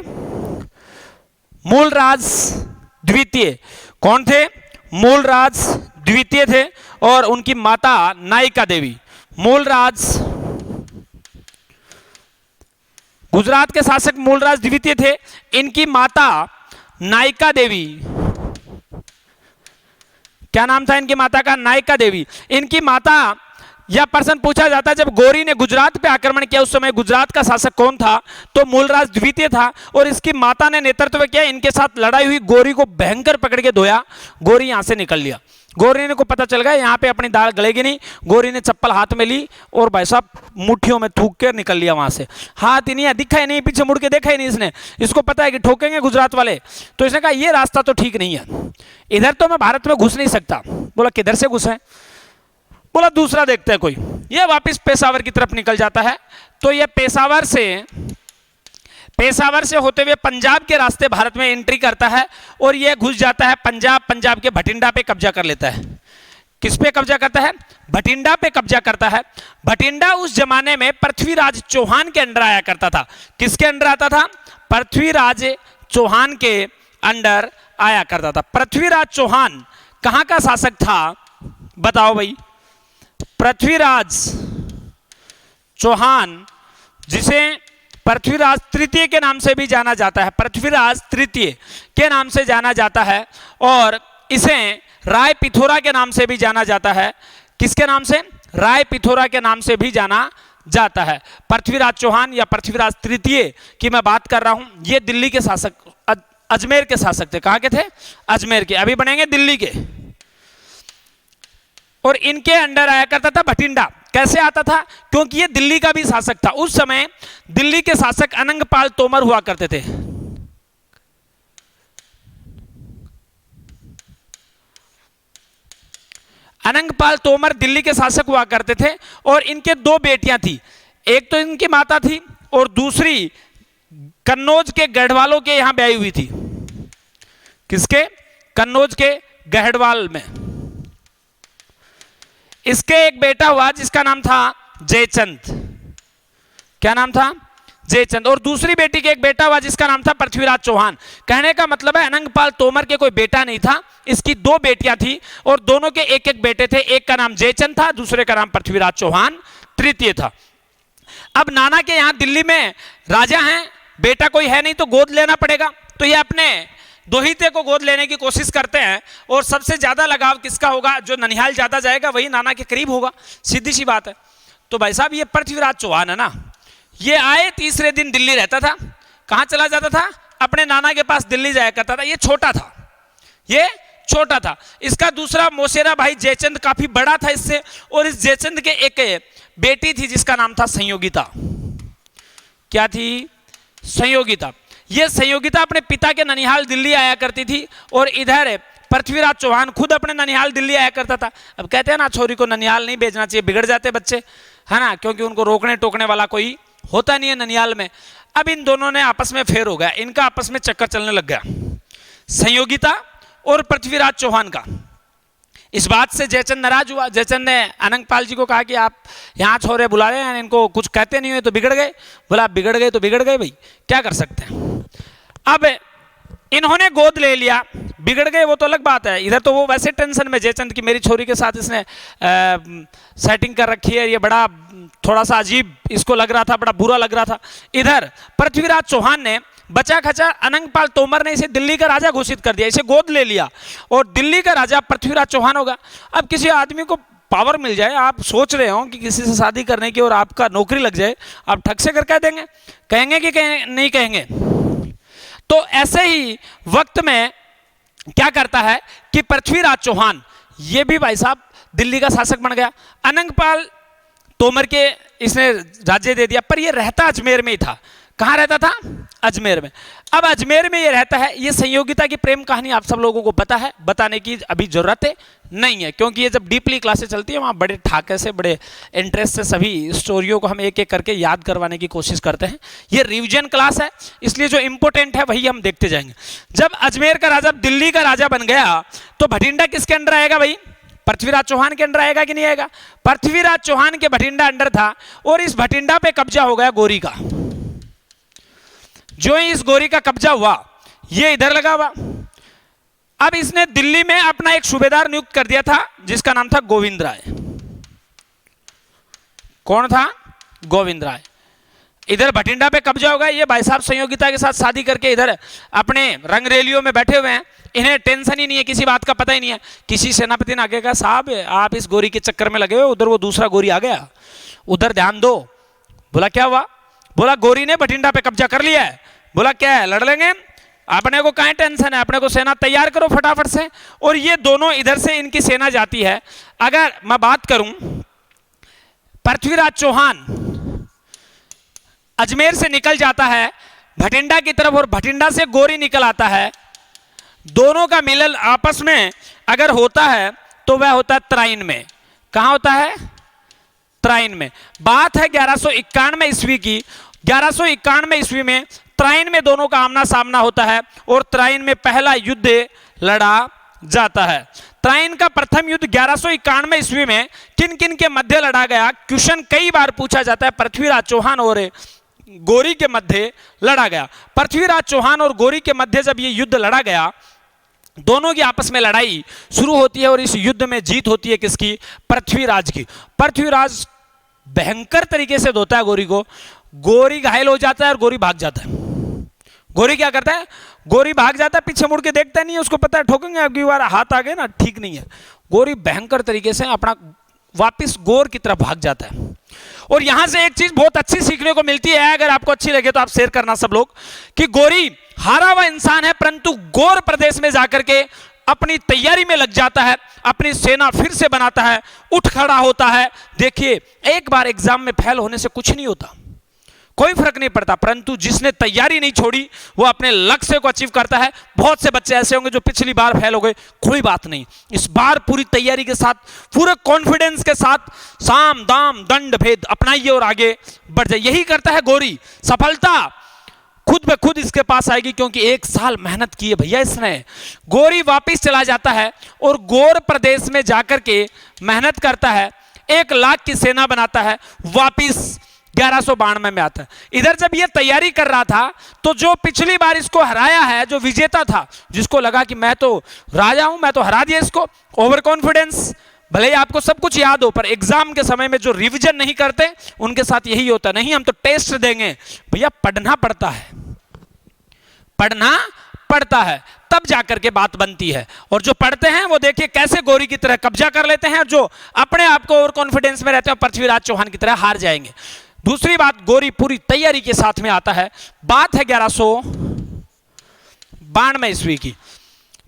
मूलराज द्वितीय। कौन थे? मूलराज द्वितीय थे और उनकी माता नायिका देवी। मूलराज गुजरात के शासक मूलराज द्वितीय थे। इनकी माता नायिका देवी, क्या नाम था इनकी माता का? नायिका देवी। इनकी माता, यह प्रश्न पूछा जाता है जब गौरी ने गुजरात पे आक्रमण किया उस समय गुजरात का शासक कौन था? तो मूलराज द्वितीय था और इसकी माता ने नेतृत्व किया। इनके साथ लड़ाई हुई, गौरी को भयंकर पकड़ के धोया, गौरी यहां से निकल लिया। गौरी ने को पता चल गया यहाँ पे अपनी दाल गलेगी नहीं, गौरी ने चप्पल हाथ में ली और भाई साहब मुट्ठियों में थूक के निकल लिया वहां से। हाथ ही नहीं है, दिखा ही नहीं, पीछे मुड़ के देखा ही नहीं इसने। इसको पता है कि ठोकेंगे गुजरात वाले, तो इसने कहा ये रास्ता तो ठीक नहीं है, इधर तो मैं भारत में घुस नहीं सकता। बोला किधर से घुसे? बोला दूसरा देखते हैं कोई। ये वापस पेशावर की तरफ निकल जाता है। तो ये पेशावर से होते हुए पंजाब के रास्ते भारत में एंट्री करता है और ये घुस जाता है पंजाब। पंजाब के भटिंडा पे कब्जा कर लेता है। किस पे कब्जा करता है? भटिंडा पे कब्जा करता है। भटिंडा उस जमाने में पृथ्वीराज चौहान के अंडर आया करता था। किसके अंडर आता था? पृथ्वीराज चौहान के अंडर आया करता था। पृथ्वीराज चौहान कहां का शासक था? बताओ भाई। पृथ्वीराज चौहान, जिसे पृथ्वीराज तृतीय के नाम से भी जाना जाता है, पृथ्वीराज तृतीय के नाम से जाना जाता है और इसे राय पिथौरा के नाम से भी जाना जाता है। किसके नाम से? राय पिथौरा के नाम से भी जाना जाता है। पृथ्वीराज चौहान या पृथ्वीराज तृतीय की मैं बात कर रहा हूं। ये दिल्ली के शासक, अजमेर के शासक थे। कहां के थे? अजमेर के। अभी बनेंगे दिल्ली के। और इनके अंडर आया करता था भटिंडा। कैसे आता था? क्योंकि ये दिल्ली का भी शासक था। उस समय दिल्ली के शासक अनंगपाल तोमर हुआ करते थे। अनंगपाल तोमर दिल्ली के शासक हुआ करते थे और इनके दो बेटियां थी। एक तो इनकी माता थी और दूसरी कन्नौज के गढ़वालों के यहां ब्याही हुई थी। किसके? कन्नौज के गढ़वाल में। इसके एक बेटा हुआ जिसका नाम था जयचंद। क्या नाम था? जयचंद। और दूसरी बेटी के एक बेटा हुआ जिसका नाम था पृथ्वीराज चौहान। कहने का मतलब है अनंगपाल तोमर के कोई बेटा नहीं था, इसकी दो बेटियां थी और दोनों के एक एक बेटे थे। एक का नाम जयचंद था, दूसरे का नाम पृथ्वीराज चौहान तृतीय था। अब नाना के यहां दिल्ली में राजा हैं, बेटा कोई है नहीं तो गोद लेना पड़ेगा। तो ये अपने दोहिते को गोद लेने की कोशिश करते हैं और सबसे ज्यादा लगाव किसका होगा? जो ननिहाल ज्यादा जाएगा वही नाना के करीब होगा, सीधी सी बात है। तो भाई साहब ये पृथ्वीराज चौहान है ना, ये आए तीसरे दिन दिल्ली रहता था। कहां चला जाता था? अपने नाना के पास दिल्ली जाया करता था। ये छोटा था, ये छोटा था। इसका दूसरा मौसेरा भाई जयचंद काफी बड़ा था इससे, और इस जयचंद के एक बेटी थी जिसका नाम था संयोगिता। क्या थी? संयोगिता। ये संयोगिता अपने पिता के ननिहाल दिल्ली आया करती थी और इधर पृथ्वीराज चौहान खुद अपने ननिहाल दिल्ली आया करता था। अब कहते हैं ना छोरी को ननिहाल नहीं भेजना चाहिए, बिगड़ जाते बच्चे, है ना, क्योंकि उनको रोकने टोकने वाला कोई होता नहीं है ननिहाल में। अब इन दोनों ने आपस में फेर हो गया, इनका आपस में चक्कर चलने लग गया, संयोगिता और पृथ्वीराज चौहान का। इस बात से जयचंद नाराज हुआ। जयचंद ने अनंगपाल जी को कहा कि आप यहाँ छोरे बुला रहे हैं, इनको कुछ कहते नहीं हुए तो बिगड़ गए। बोला बिगड़ गए तो बिगड़ गए भाई, क्या कर सकते हैं। अब इन्होंने गोद ले लिया, बिगड़ गए वो तो अलग बात है। इधर तो वो वैसे टेंशन में जयचंद की मेरी छोरी के साथ इसने सेटिंग कर रखी है, ये बड़ा थोड़ा सा अजीब इसको लग रहा था, बड़ा बुरा लग रहा था। इधर पृथ्वीराज चौहान ने बचा खचा अनंगपाल तोमर ने इसे दिल्ली का राजा घोषित कर दिया, इसे गोद ले लिया और दिल्ली का राजा पृथ्वीराज चौहान होगा। अब किसी आदमी को पावर मिल जाए, आप सोच रहे हो कि किसी से शादी करने की और आपका नौकरी लग जाए, आप ठग से कर कह देंगे? कहेंगे कि नहीं कहेंगे? तो ऐसे ही वक्त में क्या करता है कि पृथ्वीराज चौहान ये भी भाई साहब दिल्ली का शासक बन गया। अनंगपाल तोमर के इसने राज्य दे दिया, पर ये रहता अजमेर में ही था। कहाँ रहता था? अजमेर में। अब अजमेर में ये रहता है। ये संयोगिता की प्रेम कहानी आप सब लोगों को पता है, बताने की अभी जरूरत नहीं है, क्योंकि ये जब डीपली क्लासेस चलती है वहाँ बड़े ठाके से, बड़े इंटरेस्ट से सभी स्टोरियों को हम एक एक करके याद करवाने की कोशिश करते हैं। ये रिवीजन क्लास है, इसलिए जो इंपॉर्टेंट है वही हम देखते जाएंगे। जब अजमेर का राजा दिल्ली का राजा बन गया तो भटिंडा किसके अंडर आएगा भाई? पृथ्वीराज चौहान के अंडर आएगा कि नहीं आएगा? पृथ्वीराज चौहान के भटिंडा अंडर था और इस भटिंडा पे कब्जा हो गया गौरी का। जो ही इस गौरी का कब्जा हुआ, ये इधर लगा हुआ। अब इसने दिल्ली में अपना एक सूबेदार नियुक्त कर दिया था जिसका नाम था गोविंद राय। कौन था? गोविंद राय। इधर भटिंडा पे कब्जा होगा। ये भाई साहब संयोगिता के साथ शादी करके इधर अपने रंगरेलियों में बैठे हुए हैं, इन्हें टेंशन ही नहीं है, किसी बात का पता ही नहीं है। किसी सेनापति ने आगे कहा, साहब आप इस गोरी के चक्कर में लगे हो, उधर वो दूसरा गोरी आ गया, उधर ध्यान दो। बोला क्या हुआ? बोला गोरी ने भटिंडा पे कब्जा कर लिया है। बोला क्या है, लड़ लेंगे, अपने को काहे टेंशन है, अपने को सेना तैयार करो फटाफट से। और ये दोनों इधर से इनकी सेना जाती है। अगर मैं बात करूं, पृथ्वीराज चौहान अजमेर से निकल जाता है भटिंडा की तरफ और भटिंडा से गोरी निकल आता है। दोनों का मिलन आपस में अगर होता है तो वह होता है त्राइन में। कहां होता है? त्राइन में। बात है 1191 ईस्वी की। 1191 ईस्वी में त्राइन में दोनों का आमना सामना होता है और त्राइन में पहला युद्ध लड़ा जाता है। त्राइन का प्रथम युद्ध 1191 ईस्वी में किन किन के मध्य लड़ा गया? क्वेश्चन कई बार पूछा जाता है। पृथ्वीराज चौहान और गोरी के मध्य लड़ा गया। पृथ्वीराज चौहान और गोरी के मध्य जब ये युद्ध लड़ा गया, दोनों की आपस में लड़ाई शुरू होती है और इस युद्ध में जीत होती है किसकी? पृथ्वीराज की। पृथ्वीराज भयंकर तरीके से धोता है गोरी को। गोरी घायल हो जाता है और गोरी भाग जाता है। गोरी क्या करता है? गोरी भाग जाता है, पीछे मुड़ के देखता नहीं है, उसको पता है ठोकेंगे अगली बार, हाथ आ गए ना, ठीक नहीं है। गोरी भयंकर तरीके से अपना वापिस गोर की तरफ भाग जाता है। और यहां से एक चीज बहुत अच्छी सीखने को मिलती है, अगर आपको अच्छी लगे तो आप शेयर करना सब लोग, कि गोरी हारा हुआ इंसान है परंतु गोर प्रदेश में जाकर के अपनी तैयारी में लग जाता है, अपनी सेना फिर से बनाता है, उठ खड़ा होता है। देखिए, एक बार एग्जाम में फेल होने से कुछ नहीं होता, कोई फर्क नहीं पड़ता, परंतु जिसने तैयारी नहीं छोड़ी वो अपने लक्ष्य को अचीव करता है। बहुत से बच्चे ऐसे होंगे जो पिछली बार फेल हो गए, कोई बात नहीं, इस बार पूरी तैयारी के साथ, पूरे कॉन्फिडेंस के साथ साम दाम दंड भेद अपनाइए और आगे बढ़ जाइए। यही करता है गोरी। सफलता खुद ब खुद इसके पास आएगी, क्योंकि 1 साल मेहनत की है भैया इसने। गोरी वापिस चला जाता है और गोर प्रदेश में जाकर के मेहनत करता है, 1 लाख की सेना बनाता है, वापिस 1192 में आता है। इधर जब ये तैयारी कर रहा था तो जो पिछली बार इसको हराया है, जो विजेता था, जिसको लगा कि मैं तो राजा हूं, मैं तो हरा दिया इसको, ओवर कॉन्फिडेंस, भले ही आपको सब कुछ याद हो, पर एग्जाम के समय में जो रिवीजन नहीं करते उनके साथ यही होता, नहीं हम तो टेस्ट देंगे। भैया पढ़ना पड़ता है, पढ़ना पड़ता है, तब जाकर के बात बनती है। और जो पढ़ते हैं वो देखिए कैसे गोरी की तरह कब्जा कर लेते हैं, जो अपने आप को ओवर कॉन्फिडेंस में रहते हैं पृथ्वीराज चौहान की तरह हार जाएंगे। दूसरी बात, गोरी पूरी तैयारी के साथ में आता है। बात है 1192 ईस्वी की।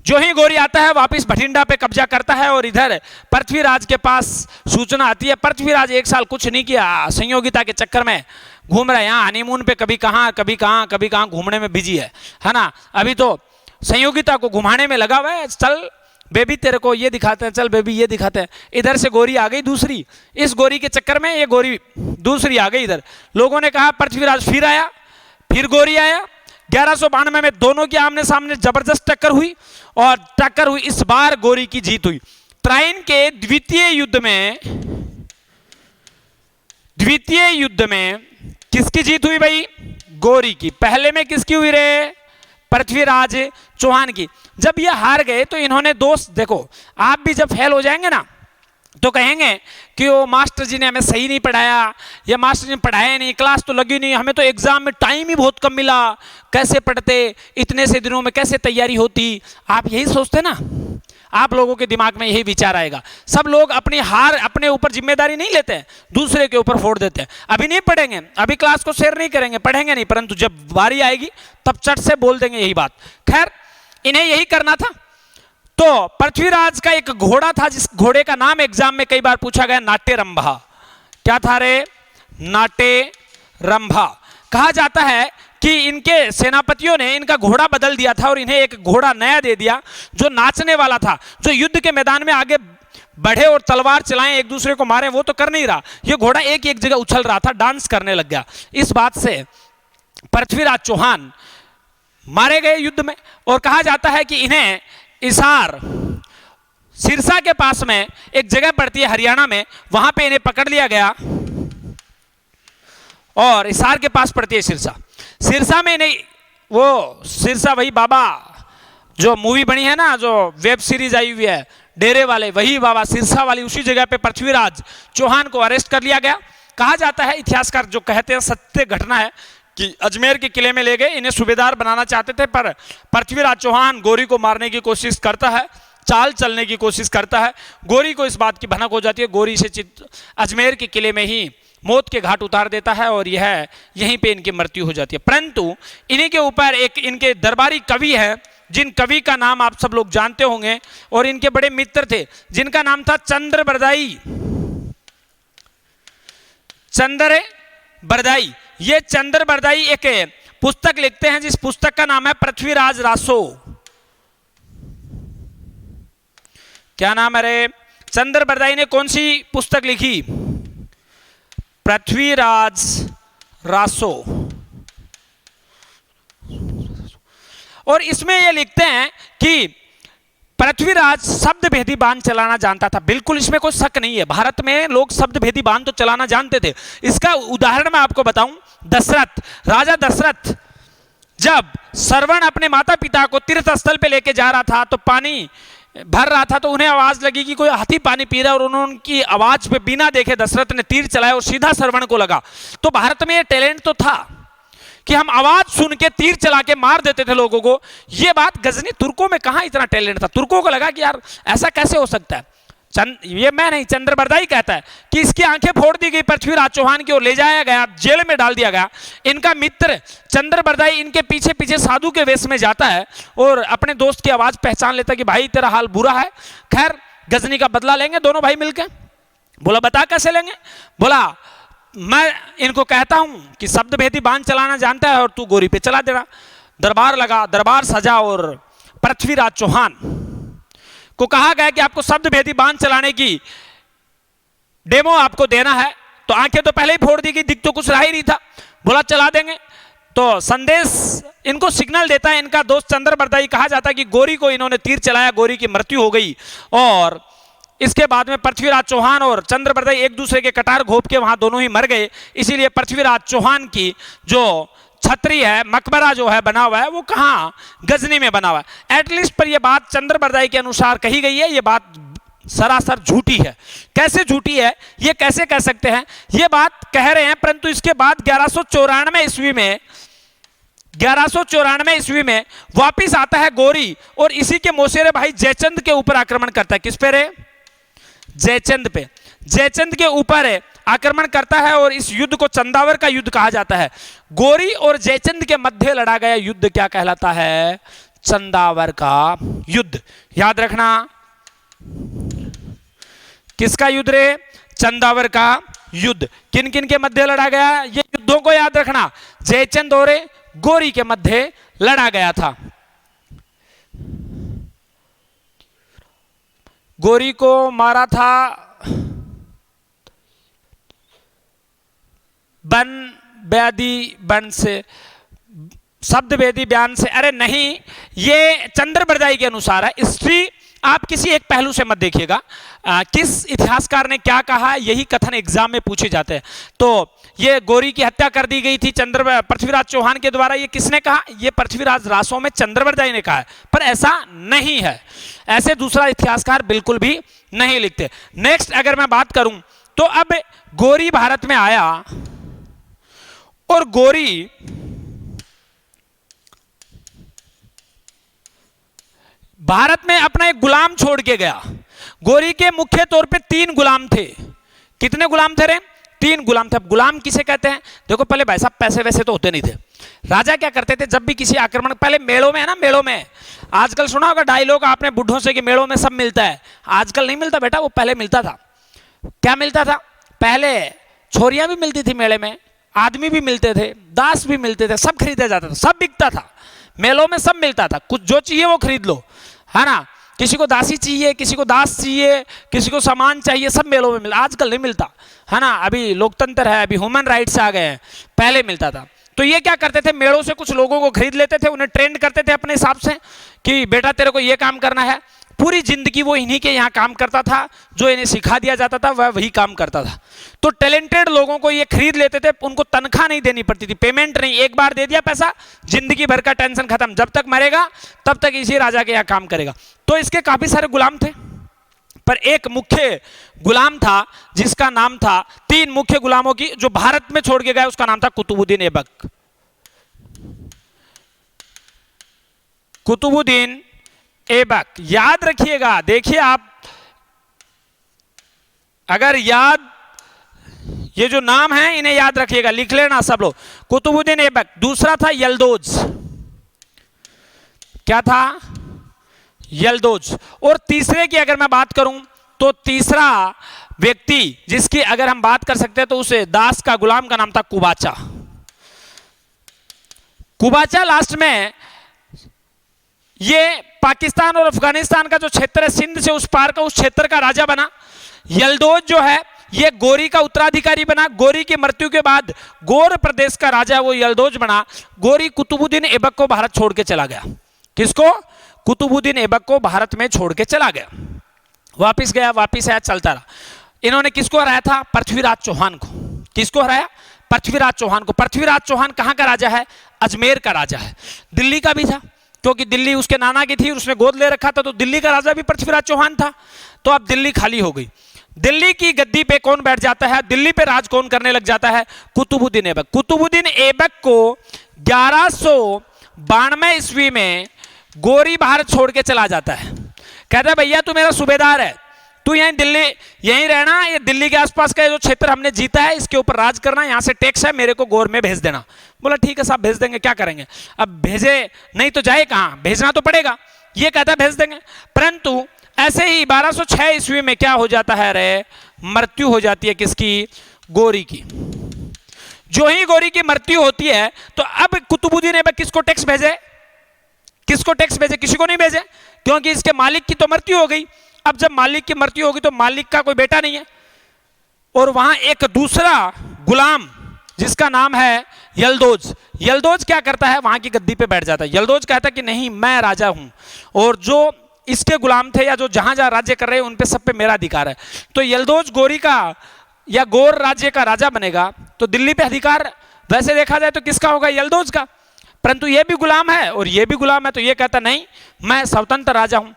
जो ही गोरी आता है वापिस भटिंडा पे कब्जा करता है और इधर पृथ्वीराज के पास सूचना आती है। पृथ्वीराज 1 साल कुछ नहीं किया, संयोगिता के चक्कर में घूम रहा है, यहाँ हनीमून पे कभी कहाँ घूमने में बिजी है ना। अभी तो संयोगिता को घुमाने में लगा हुआ है, चल बेबी तेरे को ये दिखाते हैं, चल बेबी ये दिखाते हैं। इधर से गोरी आ गई दूसरी, इस गोरी के चक्कर में ये गोरी दूसरी आ गई। इधर लोगों ने कहा पृथ्वीराज फिर आया, फिर गोरी आया। 1192 में दोनों के आमने सामने जबरदस्त टक्कर हुई और टक्कर हुई, इस बार गोरी की जीत हुई। त्राइन के द्वितीय युद्ध में किसकी जीत हुई भाई? गोरी की। पहले में किसकी हुई रे? पृथ्वीराज चौहान की। जब ये हार गए तो इन्होंने दोस्त, देखो आप भी जब फेल हो जाएंगे ना तो कहेंगे कि वो मास्टर जी ने हमें सही नहीं पढ़ाया, या मास्टर जी ने पढ़ाया नहीं, क्लास तो लगी नहीं, हमें तो एग्जाम में टाइम ही बहुत कम मिला, कैसे पढ़ते, इतने से दिनों में कैसे तैयारी होती। आप यही सोचते ना, आप लोगों के दिमाग में यही विचार आएगा। सब लोग अपनी हार अपने ऊपर जिम्मेदारी नहीं लेते हैं, दूसरे के ऊपर फोड़ देते हैं। अभी नहीं पढ़ेंगे, अभी क्लास को शेयर नहीं करेंगे, पढ़ेंगे नहीं, परंतु जब बारी आएगी तब चट से बोल देंगे यही बात। खैर, इन्हें यही करना था। तो पृथ्वीराज का एक घोड़ा था, जिस घोड़े का नाम एग्जाम में कई बार पूछा गया, नाट्यरंभा। क्या था रे? नाट्यरंभा। कहा जाता है कि इनके सेनापतियों ने इनका घोड़ा बदल दिया था और इन्हें एक घोड़ा नया दे दिया जो नाचने वाला था, जो युद्ध के मैदान में आगे बढ़े और तलवार चलाएं, एक दूसरे को मारे, वो तो कर नहीं रहा। ये घोड़ा एक एक जगह उछल रहा था, डांस करने लग गया। इस बात से पृथ्वीराज चौहान मारे गए युद्ध में। और कहा जाता है कि इन्हें इसार, सिरसा के पास में एक जगह पड़ती है हरियाणा में, वहां पे इन्हें पकड़ लिया गया और इसार के पास पड़ती है सिरसा। सिरसा में इन्हें, वो सिरसा वही बाबा जो मूवी बनी है ना, जो वेब सीरीज आई हुई है डेरे वाले, वही बाबा सिरसा वाली, उसी जगह पे पृथ्वीराज चौहान को अरेस्ट कर लिया गया कहा जाता है, इतिहासकार जो कहते हैं सत्य घटना है कि अजमेर के किले में ले गए, इन्हें सूबेदार बनाना चाहते थे, पर पृथ्वीराज चौहान गोरी को मारने की कोशिश करता है, चाल चलने की कोशिश करता है। गोरी को इस बात की भनक हो जाती है, गोरी से अजमेर के किले में ही मौत के घाट उतार देता है और यह यहीं पे इनकी मृत्यु हो जाती है। परंतु इन्हीं के ऊपर एक इनके दरबारी कवि है, जिन कवि का नाम आप सब लोग जानते होंगे और इनके बड़े मित्र थे, जिनका नाम था चंद्रबरदाई। चंद्रबरदाई, ये चंद्रबरदाई एक पुस्तक लिखते हैं जिस पुस्तक का नाम है पृथ्वीराज रासो। क्या नाम है रे? चंद्रबरदाई ने कौन सी पुस्तक लिखी? पृथ्वीराज रासो। और इसमें ये लिखते हैं कि पृथ्वीराज शब्द भेदी बाण चलाना जानता था। बिल्कुल इसमें कोई शक नहीं है, भारत में लोग शब्द भेदी बाण तो चलाना जानते थे। इसका उदाहरण मैं आपको बताऊं, दशरथ, राजा दशरथ जब श्रवण अपने माता पिता को तीर्थ स्थल पे लेके जा रहा था तो पानी भर रहा था, तो उन्हें आवाज लगी कि कोई हाथी पानी पी रहा है और उन्होंने उनकी आवाज पे बिना देखे दशरथ ने तीर चलाया और सीधा श्रवण को लगा। तो भारत में ये टैलेंट तो था कि हम आवाज सुन के तीर चला के मार देते थे लोगों को। ये बात गजनी, तुर्कों में कहां इतना टैलेंट था। तुर्कों को लगा कि यार ऐसा कैसे हो सकता है। ये मैं नहीं, चंद्रबरदाई कहता है कि इसकी आंखें फोड़ दी गई, पृथ्वीराज चौहान की ओर ले जाया गया, जेल में डाल दिया गया। इनका मित्र चंद्रबरदाई इनके पीछे पीछे साधु के वेश में जाता है और अपने दोस्त की आवाज पहचान लेता है कि भाई तेरा हाल बुरा है, खैर गजनी का बदला लेंगे दोनों भाई मिलकर। बोला बता कैसे लेंगे? बोला मैं इनको कहता हूं कि शब्द भेदी बाण चलाना जानता है और तू गोरी पे चला देना। दरबार लगा, दरबार सजा और पृथ्वीराज चौहान को कहा गया कि आपको शब्द भेदी बाण चलाने की डेमो आपको देना है। तो आंखें तो पहले ही फोड़ दी गई, दिख तो कुछ रहा ही नहीं था। बोला चला देंगे। तो संदेश इनको सिग्नल देता है इनका दोस्त चंद्रबरदाई। कहा जाता है कि गोरी को इन्होंने तीर चलाया, गोरी की मृत्यु हो गई और इसके बाद में पृथ्वीराज चौहान और चंद्रबरदाई एक दूसरे के कटार घोंप के वहां दोनों ही मर गए। इसीलिए पृथ्वीराज चौहान की जो छतरी है, मकबरा जो है बना हुआ है, वो कहां? गजनी में बना हुआ है। एटलीस्ट पर यह बात चंद्रबरदाई के अनुसार कही गई है, यह बात सरासर झूठी है। कैसे झूठी है, ये कैसे कह सकते हैं? ये बात कह रहे हैं, परंतु इसके बाद 1194 ईस्वी में वापिस आता है गोरी और इसी के मौसेरे भाई जयचंद के ऊपर आक्रमण करता है। किस पे रे? जयचंद पे। जयचंद के ऊपर आक्रमण करता है और इस युद्ध को चंदावर का युद्ध कहा जाता है। गोरी और जयचंद के मध्य लड़ा गया युद्ध क्या कहलाता है? चंदावर का युद्ध। याद रखना, किसका युद्ध रे? चंदावर का युद्ध। किन किन के मध्य लड़ा गया? ये युद्धों को याद रखना, जयचंद और गोरी के मध्य लड़ा गया था। गोरी को मारा था बन व्याधि बन से, शब्द वेदी बयान से। अरे नहीं, ये चंद्रबरदाई के अनुसार है। हिस्ट्री आप किसी एक पहलू से मत देखिएगा, किस इतिहासकार ने क्या कहा, यही कथन एग्जाम में पूछे जाते हैं। तो ये गोरी की हत्या कर दी गई थी पृथ्वीराज चौहान के द्वारा, ये किसने कहा? ये पृथ्वीराज रासों में चंद्रबरदाई ने कहा है, पर ऐसा नहीं है। ऐसे दूसरा इतिहासकार बिल्कुल भी नहीं लिखते। नेक्स्ट अगर मैं बात करूं तो अब गोरी भारत में आया और गोरी भारत में अपना एक गुलाम छोड़ के गया। गोरी के मुख्य तौर पे 3 गुलाम थे। कितने गुलाम थे रे? 3 गुलाम थे। गुलाम किसे कहते हैं? देखो पहले भाई साहब पैसे वैसे तो होते नहीं थे। राजा क्या करते थे, जब भी किसी आक्रमण, पहले मेलों में है ना, मेलों में आजकल सुना होगा डायलॉग आपने बुढ़ों से कि मेलों में सब मिलता है। आजकल नहीं मिलता बेटा, वो पहले मिलता था। क्या मिलता था? पहले छोरियां भी मिलती थी मेले में, आदमी भी मिलते थे, दास भी मिलते थे, सब खरीदा जाता था, सब बिकता था मेलों में, सब मिलता था। कुछ जो चाहिए वो खरीद लो, है ना। किसी को दासी चाहिए, किसी को दास चाहिए, किसी को सामान चाहिए, सब मेलों में मिलता। आजकल नहीं मिलता, है ना। अभी लोकतंत्र है, अभी ह्यूमन राइट्स आ गए हैं, पहले मिलता था। तो ये क्या करते थे, मेलों से कुछ लोगों को खरीद लेते थे, उन्हें ट्रेंड करते थे अपने हिसाब से कि बेटा तेरे को ये काम करना है। पूरी जिंदगी वो इन्हीं के यहाँ काम करता था, जो इन्हें सिखा दिया जाता था वह वही काम करता था। तो टैलेंटेड लोगों को ये खरीद लेते थे, उनको तनख्वाह नहीं देनी पड़ती थी, पेमेंट नहीं, एक बार दे दिया पैसा, जिंदगी भर का टेंशन खत्म, जब तक मरेगा तब तक इसी राजा के यहाँ काम करेगा। तो इसके काफी सारे गुलाम थे। पर एक मुख्य गुलाम था जिसका नाम था, 3 मुख्य गुलामों की जो भारत में छोड़ के गए, उसका नाम था कुतुबुद्दीन ऐबक। कुतुबुद्दीन ऐबक, याद रखिएगा। देखिए आप अगर ये जो नाम है इन्हें याद रखिएगा, लिख लेना सब लोग। कुतुबुद्दीन ऐबक। दूसरा था यल्दौज। क्या था? यल्दौज। और तीसरे की अगर मैं बात करूं तो तीसरा व्यक्ति जिसकी अगर हम बात कर सकते हैं तो उसे दास का गुलाम का नाम था कुबाचा। कुबाचा लास्ट में ये पाकिस्तान और अफगानिस्तान का जो क्षेत्र है, सिंध से उस पार का, उस क्षेत्र का राजा बना। यल्दौज जो है ये गोरी का उत्तराधिकारी बना। गोरी की मृत्यु के बाद गोर प्रदेश का राजा वो यल्दौज बना। गोरी कुतुबुद्दीन ऐबक को भारत छोड़ के चला गया। किसको? कुतुबुद्दीन ऐबक को भारत में छोड़ के चला गया। वापिस गया, वापिस आया, चलता रहा। इन्होंने किसको हराया था? पृथ्वीराज चौहान को। किसको हराया? पृथ्वीराज चौहान को। पृथ्वीराज चौहान कहां का राजा है? अजमेर का राजा है। दिल्ली का भी था, क्योंकि दिल्ली उसके नाना की थी, उसने गोद ले रखा था, तो दिल्ली का राजा भी पृथ्वीराज चौहान था। तो अब दिल्ली खाली हो गई। दिल्ली की गद्दी पे कौन बैठ जाता है? दिल्ली पे राज कौन करने लग जाता है? कुतुबुद्दीन ऐबक। कुतुबुद्दीन ऐबक को 1192 ईस्वी में गोरी भारत छोड़ के चला जाता है। कहता है भैया तू मेरा सूबेदार है, तू यहीं दिल्ली यहीं रहना, ये दिल्ली के आसपास का जो क्षेत्र हमने जीता है इसके ऊपर राज करना, यहां से टैक्स है, मेरे को गोर में भेज देना। बोला ठीक है साहब भेज देंगे, क्या करेंगे, अब भेजे नहीं तो जाए कहां, भेजना तो पड़ेगा। ये कहता है भेज देंगे। परंतु ऐसे ही 1206 ईस्वी में क्या हो जाता है? रे मृत्यु हो जाती है किसकी? गोरी की। जो ही गोरी की मृत्यु होती है तो अब कुतुबुद्दीन ऐबक किसको टैक्स भेजे? किसको टैक्स भेजे? किसी को नहीं भेजे, क्योंकि इसके मालिक की तो मृत्यु हो गई। अब जब मालिक की मृत्यु होगी तो मालिक का कोई बेटा नहीं है, और वहां एक दूसरा गुलाम जिसका नाम है यल्दौज। यल्दौज क्या करता है? वहां की गद्दी पे बैठ जाता है। यल्दौज कहता है कि नहीं मैं राजा हूं, और जो इसके गुलाम थे या जो जहां जहां राज्य कर रहे हैं उन पे सब पे मेरा अधिकार है। तो यल्दौज गोरी का या गोर राज्य का राजा बनेगा, तो दिल्ली पे अधिकार वैसे देखा जाए तो किसका होगा? यल्दौज का। परंतु ये भी गुलाम है और ये भी गुलाम है, तो ये कहता नहीं मैं स्वतंत्र राजा हूं।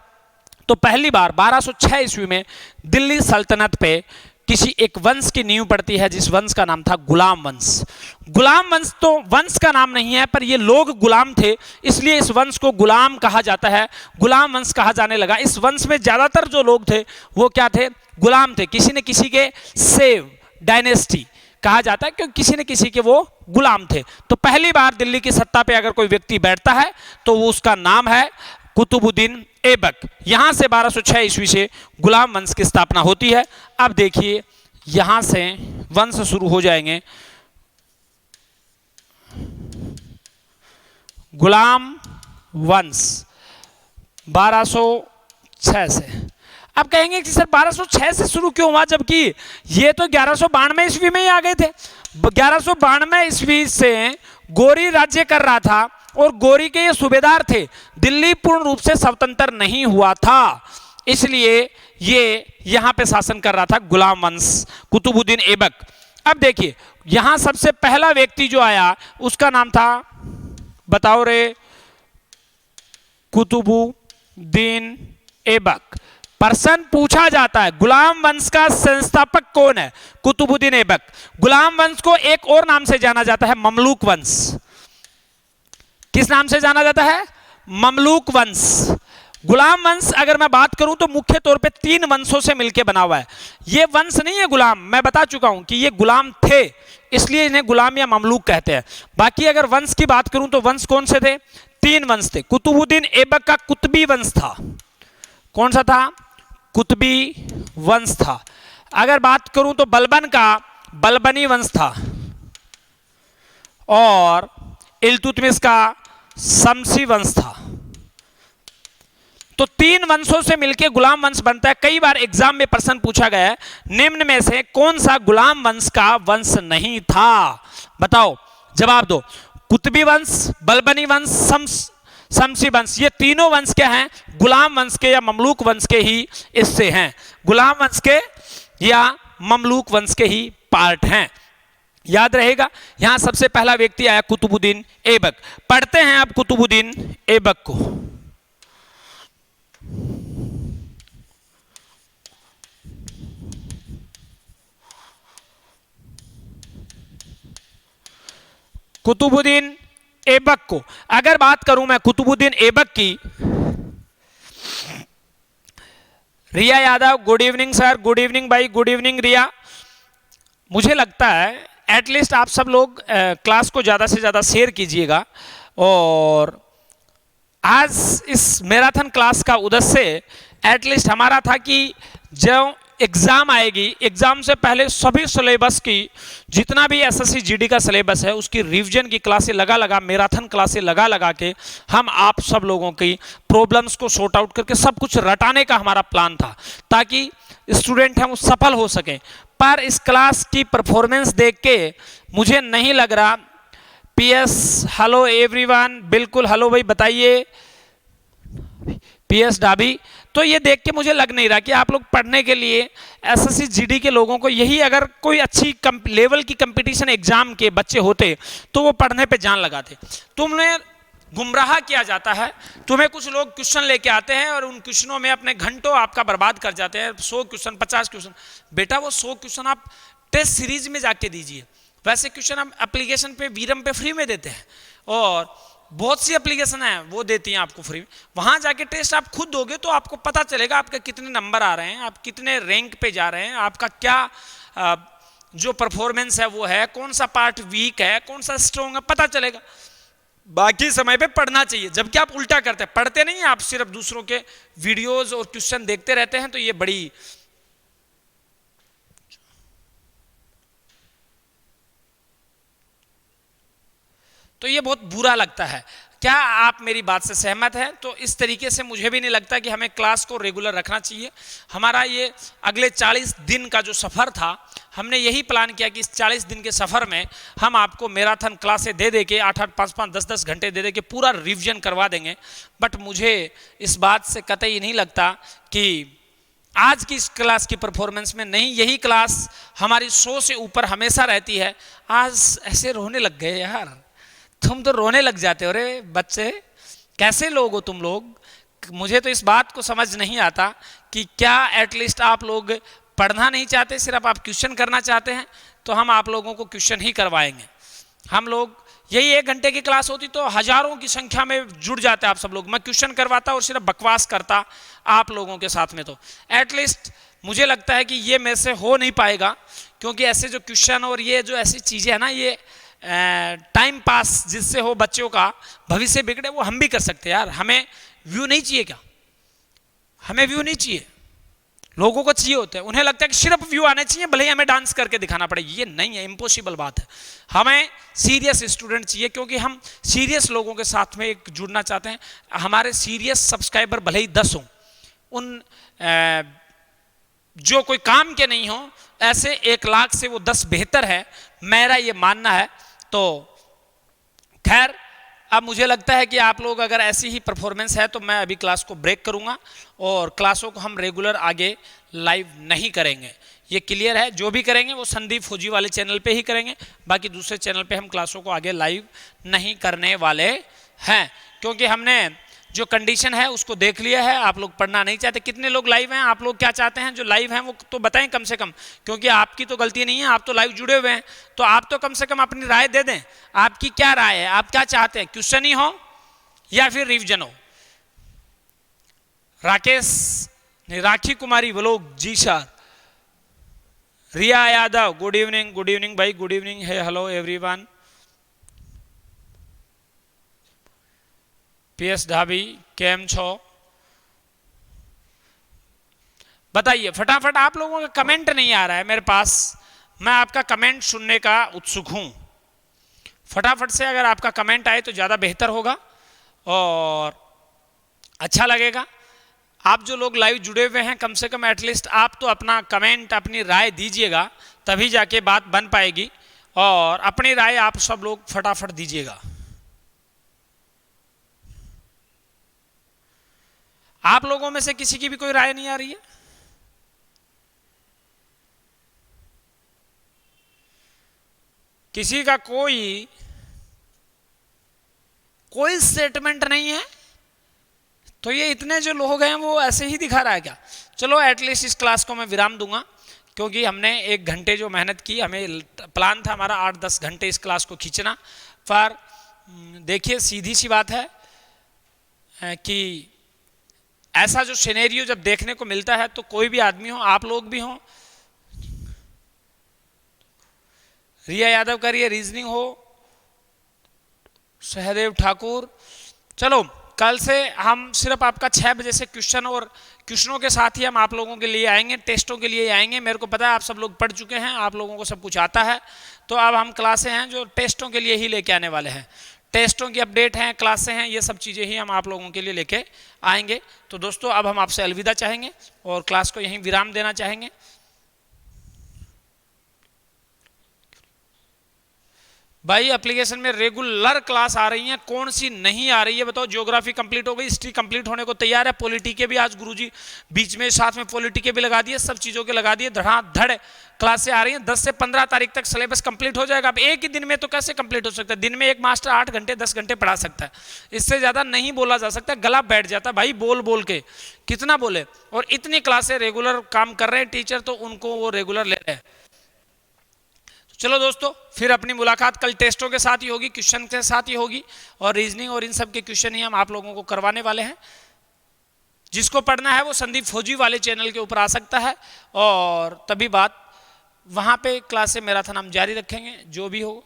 तो पहली बार 1206 ईस्वी में दिल्ली सल्तनत पे किसी एक वंश की नींव पड़ती है, जिस वंश का नाम था गुलाम वंश। गुलाम वंश तो वंश का नाम नहीं है, पर ये लोग गुलाम थे, इसलिए इस वंश को गुलाम कहा जाता है, गुलाम वंश कहा जाने लगा। इस वंश में ज्यादातर जो लोग थे वो क्या थे? गुलाम थे। किसी न किसी के सेव डायनेस्टी कहा जाता है, क्योंकि किसी न किसी के वो गुलाम थे। तो पहली बार दिल्ली की सत्ता पे अगर कोई व्यक्ति बैठता है तो वो उसका नाम है कुतुबुद्दीन ऐबक। यहां से 1206 ईस्वी से गुलाम वंश की स्थापना होती है। अब देखिए यहां से वंश शुरू हो जाएंगे। गुलाम वंश 1206 से। अब कहेंगे कि सर 1206 से शुरू क्यों हुआ, जबकि ये तो 1192 ईस्वी में ही आ गए थे। 1192 ईस्वी से गोरी राज्य कर रहा था और गोरी के ये सूबेदार थे। दिल्ली पूर्ण रूप से स्वतंत्र नहीं हुआ था, इसलिए ये यहां पे शासन कर रहा था गुलाम वंश कुतुबुद्दीन ऐबक। अब देखिए यहां सबसे पहला व्यक्ति जो आया उसका नाम था, बताओ रे, कुतुबुद्दीन ऐबक। प्रश्न पूछा जाता है गुलाम वंश का संस्थापक कौन है? कुतुबुद्दीन ऐबक। गुलाम वंश को एक और नाम से जाना जाता है, ममलूक वंश। किस नाम से जाना जाता है? ममलूक वंश। गुलाम वंश अगर मैं बात करूं तो मुख्य तौर पे 3 वंशों से मिलकर बना हुआ है। ये वंश नहीं है गुलाम, मैं बता चुका हूं कि ये गुलाम थे, इसलिए इन्हें गुलाम या ममलूक कहते हैं। बाकी अगर वंश की बात करूं तो वंश कौन से थे? 3 वंश थे। कुतुबुद्दीन ऐबक का कुतबी वंश था। कौन सा था? कुतबी वंश था। अगर बात करूं तो बलबन का बलबनी वंश था, और इल्तुतमिश का शमसी वंश था। तो 3 वंशों से मिलकर गुलाम वंश बनता है। कई बार एग्जाम में प्रश्न पूछा गया है, निम्न में से कौन सा गुलाम वंश का वंश नहीं था? बताओ, जवाब दो। कुतबी वंश, बलबनी वंश, शमसी वंश, ये तीनों वंश क्या हैं? गुलाम वंश के या ममलूक वंश के ही इससे हैं। गुलाम वंश के या ममलूक वंश के ही पार्ट हैं। याद रहेगा। यहां सबसे पहला व्यक्ति आया कुतुबुद्दीन ऐबक। पढ़ते हैं अब कुतुबुद्दीन ऐबक को। कुतुबुद्दीन ऐबक को। अगर बात करूं मैं कुतुबुद्दीन ऐबक की, Riya Yadav, good evening sir, good evening भाई, गुड इवनिंग रिया। मुझे लगता है एटलीस्ट आप सब लोग क्लास को ज़्यादा से ज़्यादा शेयर कीजिएगा। और आज इस मैराथन क्लास का उद्देश्य एटलीस्ट हमारा था कि जो एग्ज़ाम आएगी, एग्ज़ाम से पहले सभी सिलेबस की, जितना भी एसएससी जीडी का सिलेबस है उसकी रिवीजन की क्लासें लगा मैराथन क्लासें लगा के हम आप सब लोगों की प्रॉब्लम्स को सॉर्ट आउट करके सब कुछ रटाने का हमारा प्लान था, ताकि स्टूडेंट हैं वो सफल हो सकें। पर इस क्लास की परफॉर्मेंस देख के मुझे नहीं लग रहा। पीएस हेलो एवरीवन, बिल्कुल हेलो भाई, बताइए पीएस डाबी। तो ये देख के मुझे लग नहीं रहा कि आप लोग पढ़ने के लिए, एसएससी जीडी के लोगों को यही अगर कोई अच्छी लेवल की कंपटीशन एग्जाम के बच्चे होते तो वो पढ़ने पे जान लगाते। तुमने गुमराह किया जाता है, तुम्हें कुछ लोग क्वेश्चन लेके आते हैं और उन क्वेश्चनों में अपने घंटों आपका बर्बाद कर जाते हैं। 100 क्वेश्चन, 50 क्वेश्चन, बेटा वो 100 क्वेश्चन आप टेस्ट सीरीज में जाके दीजिए। वैसे क्वेश्चन हम एप्लीकेशन पे वीरम पे फ्री में देते हैं, और बहुत सी एप्लीकेशन है वो देती हैं आपको फ्री में। वहां जाके टेस्ट आप खुद दोगे तो आपको पता चलेगा आपके कितने नंबर आ रहे हैं, आप कितने रैंक पे जा रहे हैं, आपका क्या जो परफॉर्मेंस है वो है, कौन सा पार्ट वीक है, कौन सा स्ट्रॉन्ग है, पता चलेगा। बाकी समय पे पढ़ना चाहिए, जबकि आप उल्टा करते हैं, पढ़ते नहीं, आप सिर्फ दूसरों के वीडियोस और क्वेश्चन देखते रहते हैं। तो ये बहुत बुरा लगता है। क्या आप मेरी बात से सहमत हैं? तो इस तरीके से मुझे भी नहीं लगता कि हमें क्लास को रेगुलर रखना चाहिए। हमारा ये अगले 40 दिन का जो सफ़र था, हमने यही प्लान किया कि इस 40 दिन के सफ़र में हम आपको मैराथन क्लासें दे के 8-8, 5-5, 10-10 घंटे दे के पूरा रिवीजन करवा देंगे। बट मुझे इस बात से कतई नहीं लगता कि आज की इस क्लास की परफॉर्मेंस में, नहीं, यही क्लास हमारी 100 से ऊपर हमेशा रहती है। आज ऐसे रोने लग गए यार, तुम तो रोने लग जाते हो रे बच्चे, कैसे लोग हो तुम लोग। मुझे तो इस बात को समझ नहीं आता कि क्या एटलीस्ट आप लोग पढ़ना नहीं चाहते, सिर्फ आप क्वेश्चन करना चाहते हैं। तो हम आप लोगों को क्वेश्चन ही करवाएंगे। हम लोग यही 1 घंटे की क्लास होती तो हजारों की संख्या में जुड़ जाते आप सब लोग। मैं क्वेश्चन करवाता और सिर्फ बकवास करता आप लोगों के साथ में। तो एटलीस्ट मुझे लगता है कि ये मेरे से हो नहीं पाएगा, क्योंकि ऐसे जो क्वेश्चन और ये जो ऐसी चीज़ें हैं ना, ये टाइम पास जिससे हो बच्चों का भविष्य बिगड़े, वो हम भी कर सकते हैं यार। हमें व्यू नहीं चाहिए क्या? हमें व्यू नहीं चाहिए, लोगों को चाहिए होते हैं। उन्हें लगता है कि सिर्फ व्यू आने चाहिए, भले ही हमें डांस करके दिखाना पड़े। ये नहीं है, इम्पॉसिबल बात है। हमें सीरियस स्टूडेंट चाहिए, क्योंकि हम सीरियस लोगों के साथ में एक जुड़ना चाहते हैं। हमारे सीरियस सब्सक्राइबर भले ही 10 हों, उन जो कोई काम के नहीं हो, ऐसे 1 लाख से वो 10 बेहतर है, मेरा ये मानना है। तो खैर, अब मुझे लगता है कि आप लोग अगर ऐसी ही परफॉर्मेंस है तो मैं अभी क्लास को ब्रेक करूंगा, और क्लासों को हम रेगुलर आगे लाइव नहीं करेंगे। ये क्लियर है? जो भी करेंगे वो संदीप फौजी वाले चैनल पे ही करेंगे, बाकी दूसरे चैनल पे हम क्लासों को आगे लाइव नहीं करने वाले हैं, क्योंकि हमने जो कंडीशन है उसको देख लिया है। आप लोग पढ़ना नहीं चाहते। कितने लोग लाइव हैं? आप लोग क्या चाहते हैं? जो लाइव हैं वो तो बताएं कम से कम, क्योंकि आपकी तो गलती नहीं है, आप तो लाइव जुड़े हुए हैं। तो आप तो कम से कम अपनी राय दे दें। आपकी क्या राय है? आप क्या चाहते हैं? क्वेश्चन ही हो या फिर रिवीजन हो? राखी कुमारी व्लॉग जी सर, रिया यादव, गुड इवनिंग भाई, गुड इवनिंग है, हेलो एवरीवन। पीएस ढाबी केम छो, बताइए फटाफट। आप लोगों का कमेंट नहीं आ रहा है मेरे पास, मैं आपका कमेंट सुनने का उत्सुक हूं। फटाफट से अगर आपका कमेंट आए तो ज़्यादा बेहतर होगा और अच्छा लगेगा। आप जो लोग लाइव जुड़े हुए हैं, कम से कम एटलीस्ट आप तो अपना कमेंट, अपनी राय दीजिएगा, तभी जाके बात बन पाएगी। और अपनी राय आप सब लोग फटाफट दीजिएगा। आप लोगों में से किसी की भी कोई राय नहीं आ रही है? किसी का कोई स्टेटमेंट नहीं है? तो ये इतने जो लोग हैं वो ऐसे ही दिखा रहा है क्या? चलो एटलीस्ट इस क्लास को मैं विराम दूंगा, क्योंकि हमने 1 घंटे जो मेहनत की, हमें प्लान था हमारा 8-10 घंटे इस क्लास को खींचना, पर देखिए सीधी सी बात है कि ऐसा जो सिनेरियो जब देखने को मिलता है तो कोई भी आदमी हो, आप लोग भी हो, रिया यादव का रीजनिंग हो, सहदेव ठाकुर, चलो कल से हम सिर्फ आपका 6 बजे से क्वेश्चन और क्वेश्चनों के साथ ही हम आप लोगों के लिए आएंगे, टेस्टों के लिए आएंगे। मेरे को पता है आप सब लोग पढ़ चुके हैं, आप लोगों को सब कुछ आता है, तो अब हम क्लासें हैं जो टेस्टों के लिए ही लेके आने वाले हैं। टेस्टों की अपडेट हैं, क्लासें हैं, ये सब चीज़ें ही हम आप लोगों के लिए लेके आएंगे। तो दोस्तों अब हम आपसे अलविदा चाहेंगे और क्लास को यहीं विराम देना चाहेंगे। भाई एप्लीकेशन में रेगुलर क्लास आ रही हैं, कौन सी नहीं आ रही है बताओ? ज्योग्राफी कंप्लीट हो गई, हिस्ट्री कंप्लीट होने को तैयार है, पॉलिटी के भी आज गुरुजी बीच में साथ में पॉलिटी के भी लगा दिए, सब चीज़ों के लगा दिए, धड़ाधड़ क्लासें आ रही हैं। 10 से 15 तारीख तक सिलेबस कंप्लीट हो जाएगा। अब एक ही दिन में तो कैसे कंप्लीट हो सकता है? दिन में एक मास्टर 8 घंटे 10 घंटे पढ़ा सकता है, इससे ज़्यादा नहीं बोला जा सकता, गला बैठ जाता भाई बोल बोल के, कितना बोले। और इतनी क्लासें रेगुलर काम कर रहे हैं टीचर, तो उनको वो रेगुलर ले रहे हैं। चलो दोस्तों फिर अपनी मुलाकात कल टेस्टों के साथ ही होगी, क्वेश्चन के साथ ही होगी, और रीजनिंग और इन सब के क्वेश्चन ही हम आप लोगों को करवाने वाले हैं। जिसको पढ़ना है वो संदीप फौजी वाले चैनल के ऊपर आ सकता है, और तभी बात वहाँ पे क्लासें मैराथन हम जारी रखेंगे, जो भी हो।